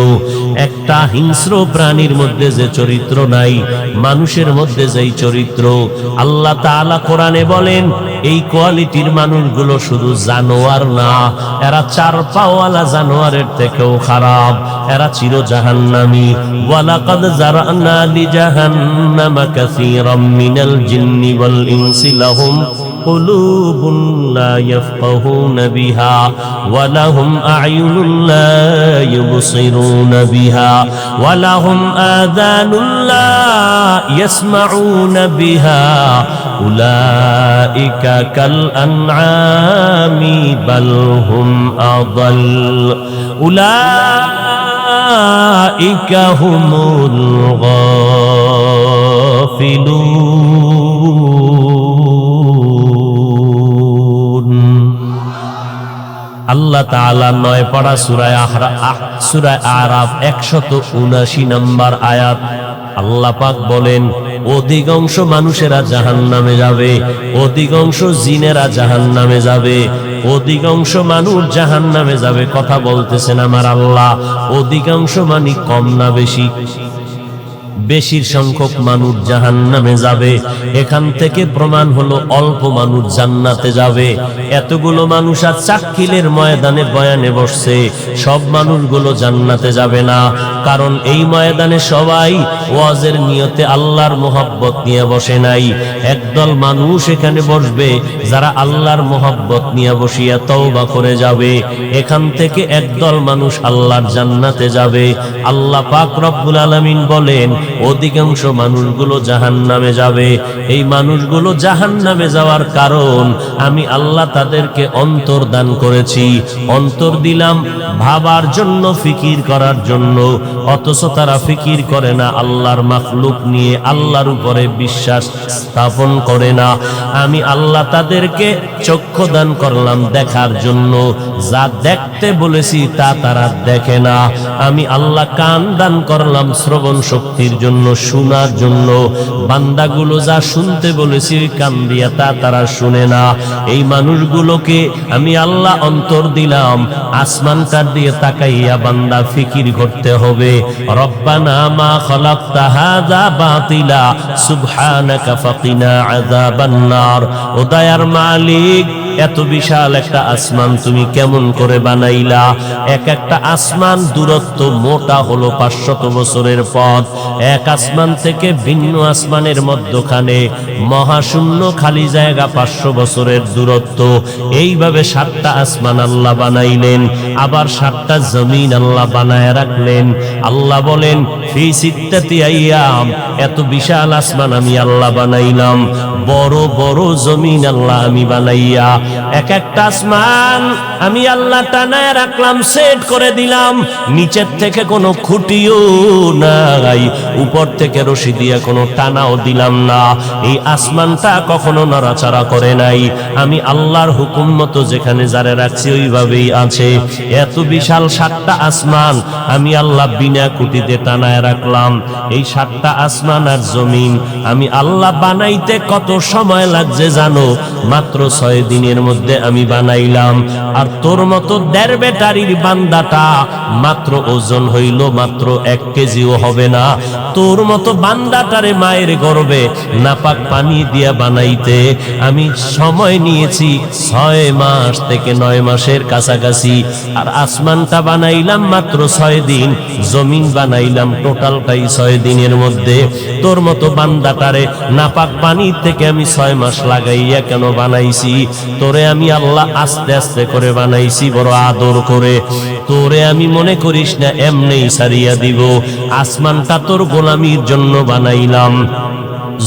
একটা হিংস্র প্রাণীর মধ্যে যে চরিত্র নাই, মানুষের মধ্যে যেই চরিত্র। আল্লাহ তাআলা কোরআনে বলেন এই কোয়ালিটির মানুষগুলো শুধু জানোয়ার না, এরা চার পাওয়ালা জানোয়ারের থেকেও খারাপ, এরা চির জাহান্নামী। ওয়ালাকাদ জারানা লিজাহান্নামা কাসীরাম মিনাল জিন্নি ওয়াল ইনসি লাহুম কুলুবুন লা ইয়াফকাহুনা বিহা ওয়া লাহুম আ'য়ুনুন লা ইউবসিরুনা বিহা ওয়া লাহুম আযানুন লা ইয়াসমাউনা বিহা উলাইকা কাল আনআমি বাল হুম আযাল উলাইকা হুমুল গাফিলুন। আল্লাহ তাআলা ৯ পারা সূরা আরাফ ১৭৯ নম্বর আয়াত আল্লাহ পাক বলেন অধিকাংশ মানুষেরা জাহান্নামে যাবে, অধিকাংশ জিনেরা জাহান্নামে যাবে, অধিকাংশ মানুষ জাহান্নামে যাবে। কথা বলতেছেন আমার আল্লাহ, অধিকাংশ মানে কম না বেশি? বেশির সংখ্যক মানুষ জাহান্নামে যাবে। এখান থেকে প্রমাণ হলো অল্প মানুষ জান্নাতে যাবে। এতগুলো মানুষ আর চাক্কিলের ময়দানে বয়ানে বসছে, সব মানুষগুলো জান্নাতে যাবে না। কারণ এই ময়দানে সবাই ওয়াজের নিয়তে আল্লাহর মোহাব্বত নিয়ে বসে নাই। একদল মানুষ এখানে বসবে যারা আল্লাহর মোহাব্বত নিয়ে বসিয়া তওবা করে যাবে। এখান থেকে একদল মানুষ আল্লাহর জান্নাতে যাবে। আল্লাহ পাক রব্বুল আলামিন বলেন অধিকাংশ মানুষগুলো জাহান্নামে যাবে। এই মানুষগুলো জাহান্নামে যাওয়ার কারণ আমি আল্লাহ তাদেরকে অন্তর দান করেছি। অন্তর দিলাম ভাবার জন্য, ফিকির করার জন্য, অথচ তারা ফিকির করে না, আল্লাহর মাখলুক নিয়ে আল্লাহর উপরে বিশ্বাস স্থাপন করে না। আমি আল্লাহ তাদেরকে চক্ষু দান করলাম দেখার জন্য, যা দেখতে বলেছি তা তারা দেখে না। আমি আল্লাহ কান দান করলাম শ্রবণ শক্তির জন্য, শোনার জন্য। বান্দাগুলো যা শুনতে বলেছি কান দিয়া তা তারা শুনে না। এই মানুষগুলোকে আমি আল্লাহ অন্তর দিলাম, আসমানটার দিয়ে তাকাইয়া বান্দা ফিকির করতে হবে। রব্বানা মা খালাকতা হাযা বাতিলা সুবহানাকা ফাকিনা আযাবান নার। ও দয়ার মালিক, এত বিশাল একটা আসমান তুমি কেমন করে বানাইলা? এক একটা আসমান দূরত্ব মোটা হলো ৫০০ বছরের পথ। এক আসমান থেকে ভিন্ন আসমানের মধ্যখানে মহাশূন্য খালি জায়গা ৫০০ বছরের দূরত্ব। এইভাবে ৭টা আসমান আল্লাহ বানাইলেন, আবার ৭টা জমিন আল্লাহ বানায় রাখলেন। আল্লাহ বলেন ফি সিত্তাতি আইয়াম, এত বিশাল আসমান আমি আল্লাহ বানাইলাম, বড় বড় জমিন আল্লাহ আমি বানাইয়া এক একটা আসমান আমি আল্লাহ টানায় রাখলাম, সেট করে দিলাম। নিচের থেকে কোনো খুঁটিও নাই, উপর থেকে রশি দিয়ে কোনো টানাও দিলাম না। এই আসমানটা কখনো নড়াচড়া করে নাই। আমি আল্লাহর হুকুম মতো যেখানে যারে রাখছি ওইভাবেই আছে। এত বিশাল ৭টা আসমান আমি আল্লাহ বিনা খুঁটিতে টানায় রাখলাম। এই ৭টা আসমান আর জমিন আমি আল্লাহ বানাইতে কত সময় লাগছে জানো? মাত্র ৬ দিনের মধ্যে আমি বানাইলাম। আর তোর মতো ১.৫ ব্যাটারির বান্দাটা মাত্র ওজন হইল মাত্র ১ কেজিও হবে না। তোর মতো বান্দাটারে মায়ের গর্ভে নাপাক পানি দিয়া বানাইতে আমি সময় নিয়েছি ৬ মাস থেকে ৯ মাসের কাছাকাছি। আর আসমানটা বানাইলাম মাত্র ৬ দিন, জমিন বানাইলাম টোটালটাই ৬ দিনের মধ্যে। তোর মতো বান্দাটারে নাপাক পানি থেকে আমি ৬ মাস লাগাইয়া কেন বানাইছি? তোরে আমি আল্লাহ আস্তে আস্তে করে বানাইছি, বড় আদর করে। তোরে আমি মনে করিস না এমনি সারিয়া দিব। আসমানটা তোর গোলামির জন্য বানাইলাম।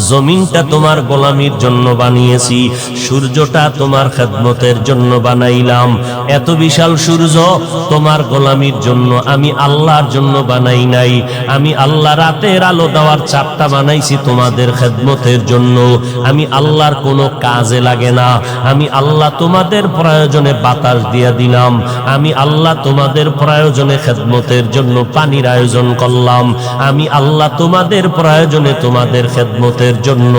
জমিনটা তোমার গোলামির জন্য বানিয়েছি, সূর্যটা তোমার খেদমতের জন্য বানাইলাম। এত বিশাল সূর্য তোমার গোলামির জন্য, আমি আল্লাহর জন্য বানাই নাই। আমি আল্লাহ রাতের আলো দেওয়ার চাপটা বানাইছি তোমাদের খেদমতের জন্য। আমি আল্লাহর কোনো কাজে লাগে না। আমি আল্লাহ তোমাদের প্রয়োজনে বাতাস দিয়ে দিলাম। আমি আল্লাহ তোমাদের প্রয়োজনে খেদমতের জন্য পানির আয়োজন করলাম। আমি আল্লাহ তোমাদের প্রয়োজনে তোমাদের খেদমতের জন্য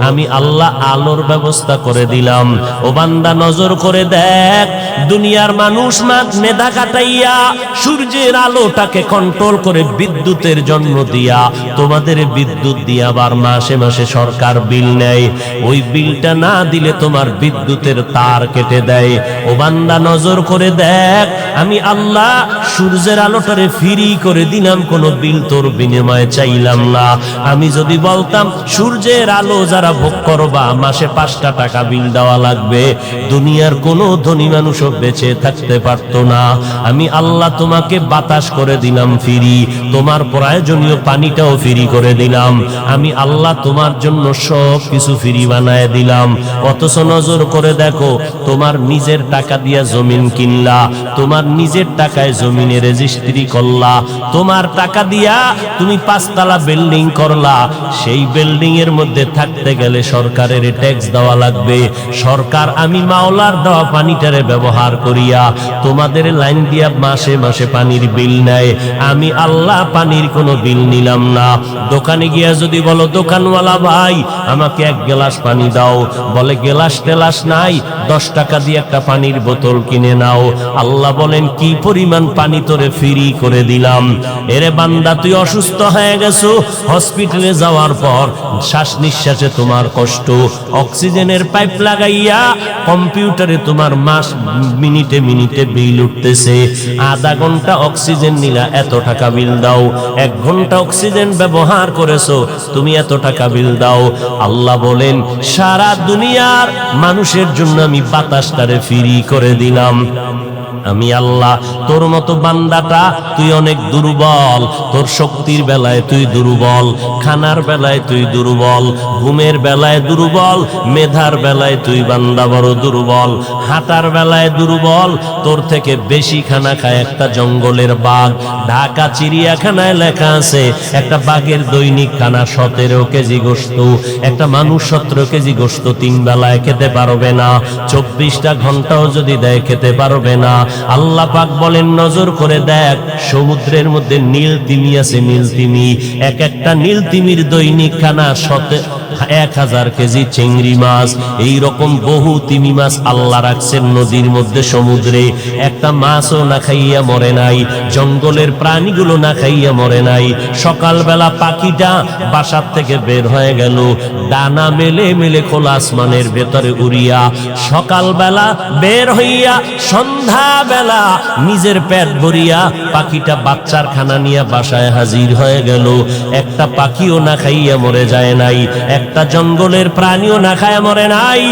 আমি আল্লাহ আলোর ব্যবস্থা করে দিলাম। ও বান্দা নজর করে দেখ, দুনিয়ার মানুষ মেধা কাটাইয়া সূর্যের আলোটাকে কন্ট্রোল করে বিদ্যুতের জন্ম দিয়া তোমাদের বিদ্যুৎ দিয়া আবার মাসে মাসে সরকার বিল নেয়। ওই বিলটা না দিলে তোমার বিদ্যুতের তার কেটে দেয়। ও বান্দা নজর করে দেখ, আমি আল্লাহ সূর্যের আলোটারে ফ্রি করে দিলাম, কোনো বিল তোর বিনিময়ে চাইলাম না। আমি যদি বলতাম সূর্যের আলো যারা ভোগ করবা মাসে 5টা টাকা বিল দেওয়া লাগবে, দুনিয়ার কোনো ধনী মানুষও বেঁচে থাকতে পারতো না। আমি আল্লাহ তোমাকে বাতাস করে দিলাম ফ্রি, তোমার প্রয়োজনীয় পানিটাও ফ্রি করে দিলাম। আমি আল্লাহ তোমার জন্য সব কিছু ফ্রি বানায় দিলাম। অথচ নজর করে দেখো, তোমার নিজের টাকা দিয়া জমিন কিনলা, তোমার নিজের টাকায় জমিনে রেজিস্ট্রি করলা, তোমার টাকা দিয়া তুমি 5তলা বিল্ডিং করলা। সেই বিল্ডিং এর মধ্যে থাকতে গেলে সরকারের ট্যাক্স দেওয়া লাগবে। সরকার আমি মাওলার দেওয়া পানিটারে ব্যবহার করিয়া তোমাদের লাইন দিয়া মাসে মাসে পানির বিল নেয়। আমি আল্লাহ পানির কোনো বিল নিলাম না। দোকানে গিয়া যদি বলো, দোকানওয়ালা ভাই আমাকে 1 গ্লাস পানি দাও, বলে গ্লাস টেলাস নাই, 10 টাকা দিয়ে একটা পানির বোতল কিনে নাও। আল্লাহ বলেন কি পরিমাণ পানি তোরে ফ্রি করে দিলাম। এরে বান্দা, তুই অসুস্থ হয়ে গেছো, হসপিটালে যাওয়ার পর শ্বাস নিঃশ্বাসে তোমার কষ্ট, অক্সিজেনের পাইপ লাগাইয়া কম্পিউটারে তোমার মাস মিনিটে মিনিটে বিল উঠতেছে। আধা ঘন্টা অক্সিজেন নিলা, এত টাকা বিল দাও। 1 ঘন্টা অক্সিজেন ব্যবহার করেছো, তুমি এত টাকা বিল দাও। আল্লাহ বলেন সারা দুনিয়ার মানুষের জন্য আমি বাতাসটারে ফ্রি করে দিলাম। আমি আল্লাহ তোর মতো বান্দাটা তুই অনেক দুর্বল, তোর শক্তির বেলায় তুই দুর্বল, খানার বেলায় তুই দুর্বল, ঘুমের বেলায় দুর্বল, মেধার বেলায় তুই বান্দা বড় দুর্বল, হাঁটার বেলায় দুর্বল। তোর থেকে বেশি খানা খায় একটা জঙ্গলের বাঘ। ঢাকা চিড়িয়াখানায় লেখা আছে একটা বাঘের দৈনিক খানা 17 কেজি গোশত, একটা মানুষ 17 কেজি গোশত 3 বেলায় খেতে পারবে না। 24টা ঘন্টাও যদি দেয় খেতে পারবে না। আল্লাহ পাক বলেন নজর করে দেখ, সমুদ্রের মধ্যে নীল তিমি আছে, নীল তিমি, এক একটা নীল তিমির দৈনিক খানা 1000 কেজি চিংড়ি মাছ। এইরকম বহু তিমি মাছ আল্লাহ রাখছেন নদীর মধ্যে, সমুদ্রে। একটা মাছও না খাইয়া মরে নাই, জঙ্গলের প্রাণীগুলো না খাইয়া মরে নাই। সকালবেলা পাখিটা বাসার থেকে বের হয়ে গেল, ডানা মেলে মেলে খোলা আসমানের ভেতরে উড়িয়া, সকালবেলা বের হইয়া সন্ধ্যাবেলা নিজের পেট ভরিয়া পাখিটা বাচ্চার খানা নিয়ে বাসায় হাজির হয়ে গেল। একটা পাখিও না খাইয়া মরে যায় নাই, একটা জঙ্গলের প্রাণীও না খাইয়া মরে নাই,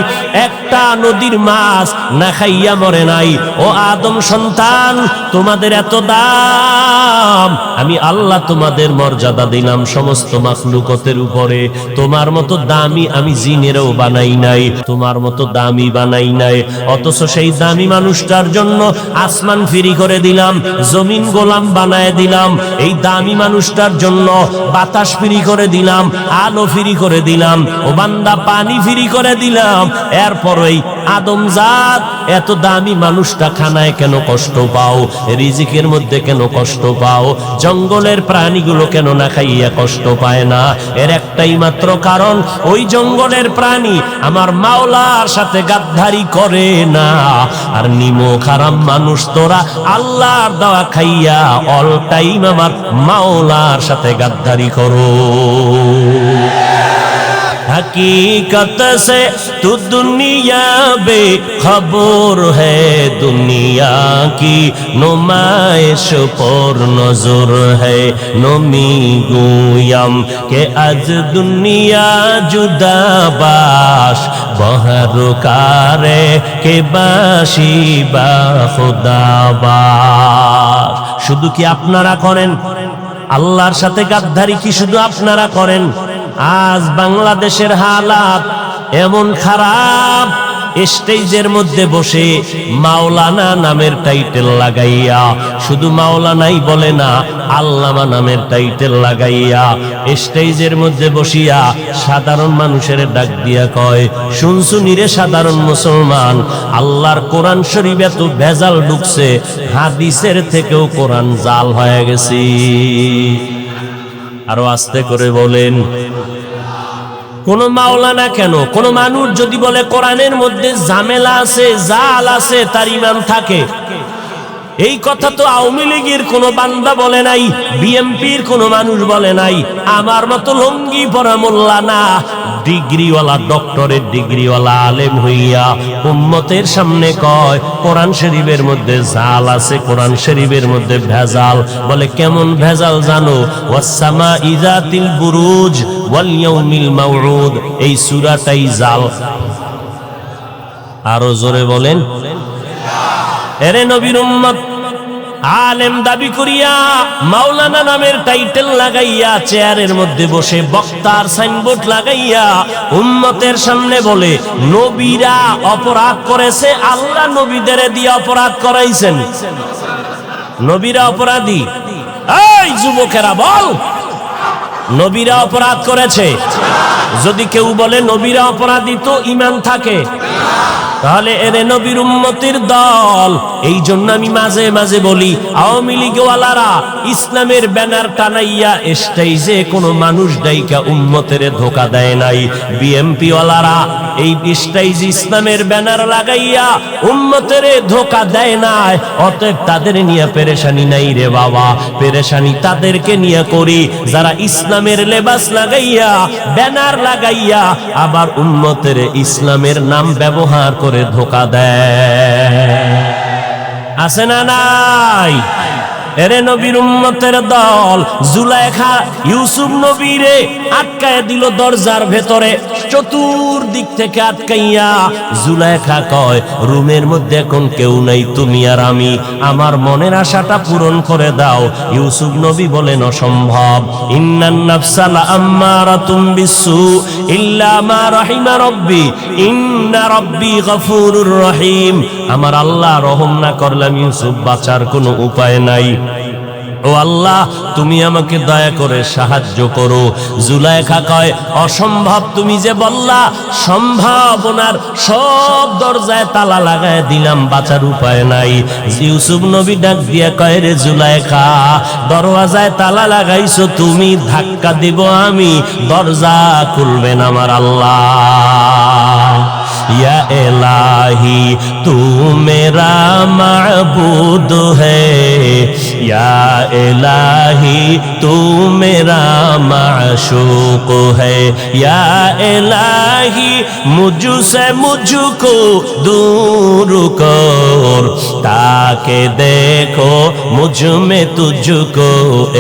একটা নদীর মাছ না খাইয়া মরে নাই। ও আদম সন্তান, তোমাদের এত দাম, আমি আল্লাহ তোমাদের মর্যাদা দিলাম সমস্ত মাখলুকতের উপরে। তোমার মতো দামি আমি জিনেরও বানাই নাই, তোমার মতো দামি বানাই নাই। অথচ সেই দামি মানুষটার জন্য আসমান ফ্রি করে দিলাম, জমিন গোলাম বানায় দিলাম। এই দামি মানুষটার জন্য বাতাস ফ্রি করে দিলাম, আলো ফ্রি করে দিলাম, ও বান্দা পানি ফ্রি করে দিলাম। এরপর ওই আদম জাত এত দামি মানুষটা খানায় কেন কষ্ট পাও, রিজিকের মধ্যে কেন কষ্ট পাও, জঙ্গলের প্রাণীগুলো কেন না খাইয়া কষ্ট পায় না? এর একটাই মাত্র কারণ, ওই জঙ্গলের প্রাণী আমার মাওলার সাথে গাদ্দারি করে না। আর নিমো খারাম মানুষ তোরা আল্লাহর দেওয়া খাইয়া অল টাইম আমার মাওলার সাথে গাদ্দারি করো। हकीकत से तू दुनिया बे खबर है, दुनिया की नुमाइश पर नजर है। नमी गुयम के आज दुनिया जुदा बाश, बहर कारे के बाशी बा खुदा बाश। শুধু কি আপনারা করেন? আল্লাহর সাথে গাদ্দারি কি শুধু আপনারা করেন? আজ বাংলাদেশের হালাত এমন খারাপ, স্টেজের মধ্যে বসে মাওলানা নামের টাইটেল লাগাইয়া, শুধু মাওলানাই বলে না, আল্লামা নামের টাইটেল লাগাইয়া স্টেজের মধ্যে বসিয়া সাধারণ মানুষের ডাক দিয়া কয়, শুনছুনি রে সাধারণ মুসলমান, আল্লাহর কোরআন শরীফ এত ভেজাল ঢুকছে, হাদিসের থেকেও কোরআন জাল হয়ে গেছে। আরো আস্তে করে বলেন। কোন মাওলানা কেন, কোন মানুষ যদি বলে কোরআনের মধ্যে ঝামেলা আছে, জাল আছে, তার ঈমান থাকে। এই কথা তো আওয়ামী লীগের কোন বান্দা বলে নাই, বিএনপির কোন মানুষ বলে নাই, আমার মতো লঙ্গি পরা মোল্লা না, ডিগ্রিওয়ালা, ডক্টরের ডিগ্রিওয়ালা আলেম হইয়া উম্মতের সামনে কয় কোরআন শরীফের মধ্যে জাল আছে, কোরআন শরীফের মধ্যে ভেজাল। বলে কেমন ভেজাল জানো? ওয়াসসামা ইযাতিল বুরুজ ওয়াল ইয়াউমিল মাউউদ, এই সূরাটাই জাল। আরো জোরে বলেন। এরে নবীর উম্মত, আলেম দাবি করিয়া মাওলানা নামের টাইটেল লাগাইয়া চেয়ারের মধ্যে বসে বক্তার সাইনবোর্ড লাগাইয়া উম্মতের সামনে বলে নবীরা অপরাধ করেছে, আল্লাহ নবীদের দিয়ে অপরাধ করাইছেন, নবীরা অপরাধী। এই যুবকেরা বল, নবীরা অপরাধ করেছে? যদি কেউ বলে নবীরা অপরাধী তো ঈমান থাকে, তাহলে এরে নবীর উম্মতের দল। এই জন্য আমি মাঝে মাঝে বলি, আওয়ামী লীগওয়ালারা ইসলামের ব্যানার টানাইয়া স্টেজে কোনো মানুষ ডাইকা উম্মতের ধোকা দেয় নাই, বিএনপি ওয়ালারা এই স্টেজে ইসলামের ব্যানার লাগাইয়া উম্মতের ধোকা দেয় নাই। অতএব তাদের নিয়ে পেরেশানি নাই রে বাবা, পেরেশানি তাদেরকে নিয়ে করি যারা ইসলামের লেবাস লাগাইয়া, ব্যানার লাগাইয়া আবার উম্মতের ইসলামের নাম ব্যবহার করে ধোকা দেয়। আছে না নাই? এরে নবীর উম্মতের দল, জুলাইখা ইউসুফ নবীরে আটকায় দিল দরজার ভেতরে, চতুর্দিক থেকে আটকাইয়া। জুলাইখা কয়, রুমের মধ্যে এখন কেউ নাই, তুমি আর আমি, আমার মনের আশাটা পূরণ করে দাও। ইউসুফ নবী বলেন, অসম্ভব। ইন্নান নাফসা লাআম্মারাতুম বিসসু ইল্লা মা রাহিমা রাব্বি ইন্না রাব্বি গফুরুর রহিম। আমার আল্লাহ রহম না করলাম ইউসুফ বাঁচার কোনো উপায় নাই। ও আল্লাহ, তুমি আমাকে দয়া করে সাহায্য করো। জুলাইখা কয়, অসম্ভব, তুমি যে বললা, সম্ভাবনার সব দরজায় তালা লাগায় দিলাম, বাঁচার উপায় নাই। ইউসুফ নবী ডাক দিয়া কয়, রে জুলাইখা, দরওয়াজায় তালা লাগাইছো তুমি, ধাক্কা দিব আমি, দরজা খুলবেন আমার আল্লাহ। या इलाही तू मेरा माबूद है, या इलाही तू मेरा माशूक है, या इलाही मुझसे मुझको दूर कर, ताकि देखो मुझ में तुझको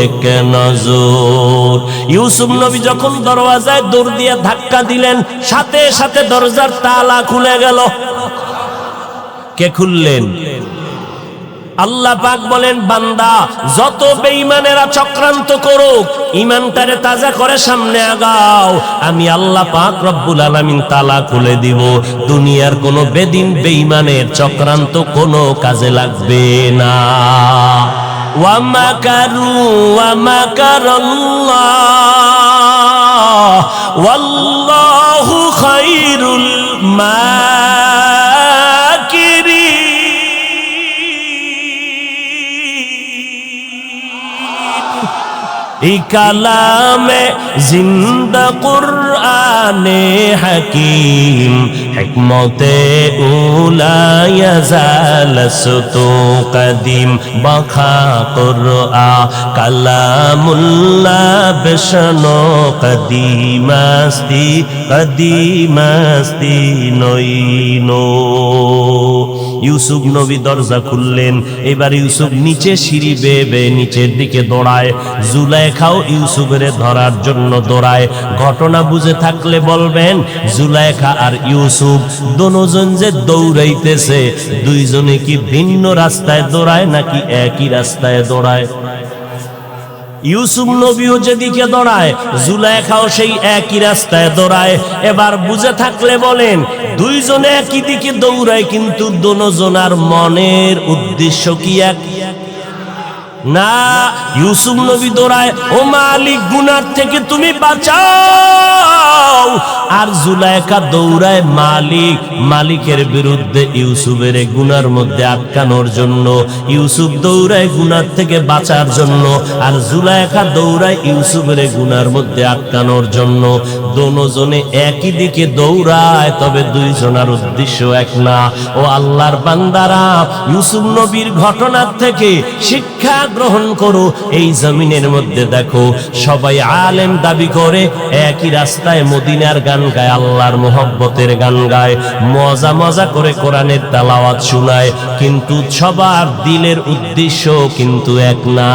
एक नजर। ইউসুফ নবী যখন দরওয়াজায় দৌড় দিয়ে ধাক্কা দিলেন, সাথে সাথে দরজার তালা খুলে গেল। কে খুললেন? আল্লাহ পাক বলেন, বান্দা যত বেঈমানেরা চক্রান্ত করুক, ঈমানটারে তাজা করে সামনে আগাও, আমি আল্লাহ পাক রব্বুল আলামিন তালা খুলে দিব। দুনিয়ার কোনো বেদিন বেঈমানের চক্রান্ত কোনো কাজে লাগবে না। ওয়া মাকারু ওয়া মাকারাল্লাহ ওয়াল্লাহু খায়রুল মাকিরিন। এই কালামে জিন্দা কুরআনে হাকিম, হিকমতে উলা ইয়াজালসতু কদিম, বখা কুরআ কালামুল্লাহ বেশনো কদিমাস্তি কদিমাস্তি নইনো। ইউসুফ নবী দরজা খুললেন। এবার ইউসুফ নিচে সিঁড়ি বেয়ে বেয়ে নিচের দিকে দৌড়ায়। জুলাইখাও ইউসুফের ধরার জন্য দৌড়ায়। ঘটনা বুঝে থাকলে বলবেন, জুলাইখা আর ইউসুফ দুজন যে দৌড়াইতেছে, দুইজনে কি ভিন্ন রাস্তায় দৌড়ায় নাকি একই রাস্তায় দৌড়ায়? ইউসুফ নবীও যেদিকে দৌড়ায় জুলাইখাও সেই একই রাস্তায় দৌড়ায়। এবার বুঝে থাকলে বলেন, দুইজনে একই দিকে দৌড়ায়, কিন্তু দুজনার মনের উদ্দেশ্য কি এক? না, ইউসুফ নবী দৌড়ায়, ও মালিক গুনার থেকে তুমি বাঁচাও, আর জুলাইখা দৌড়ায় মালিকের বিরুদ্ধে ইউসুফের গুনার মধ্যে আটকানোর জন্য। ইউসুফ দৌড়ায় গুনার থেকে বাঁচার জন্য, আর জুলাইখা দৌড়ায় ইউসুফের গুনার মধ্যে আটকানোর জন্য। দুজনে একই দিকে দৌড়ায়, তবে দুইজনের উদ্দেশ্য এক না। ও আল্লাহর বান্দারা, ইউসুফ নবীর ঘটনার থেকে শিক্ষা গ্রহণ করো। এই জমিনের মধ্যে দেখো, সবাই আলেম দাবি করে, একই রাস্তায় মদিনার গান গায়, আল্লাহর মোহব্বতের গান গায়, মজা মজা করে কোরআনের তেলাওয়াত শোনায়, কিন্তু সবার দিলের উদ্দেশ্য কিন্তু এক না।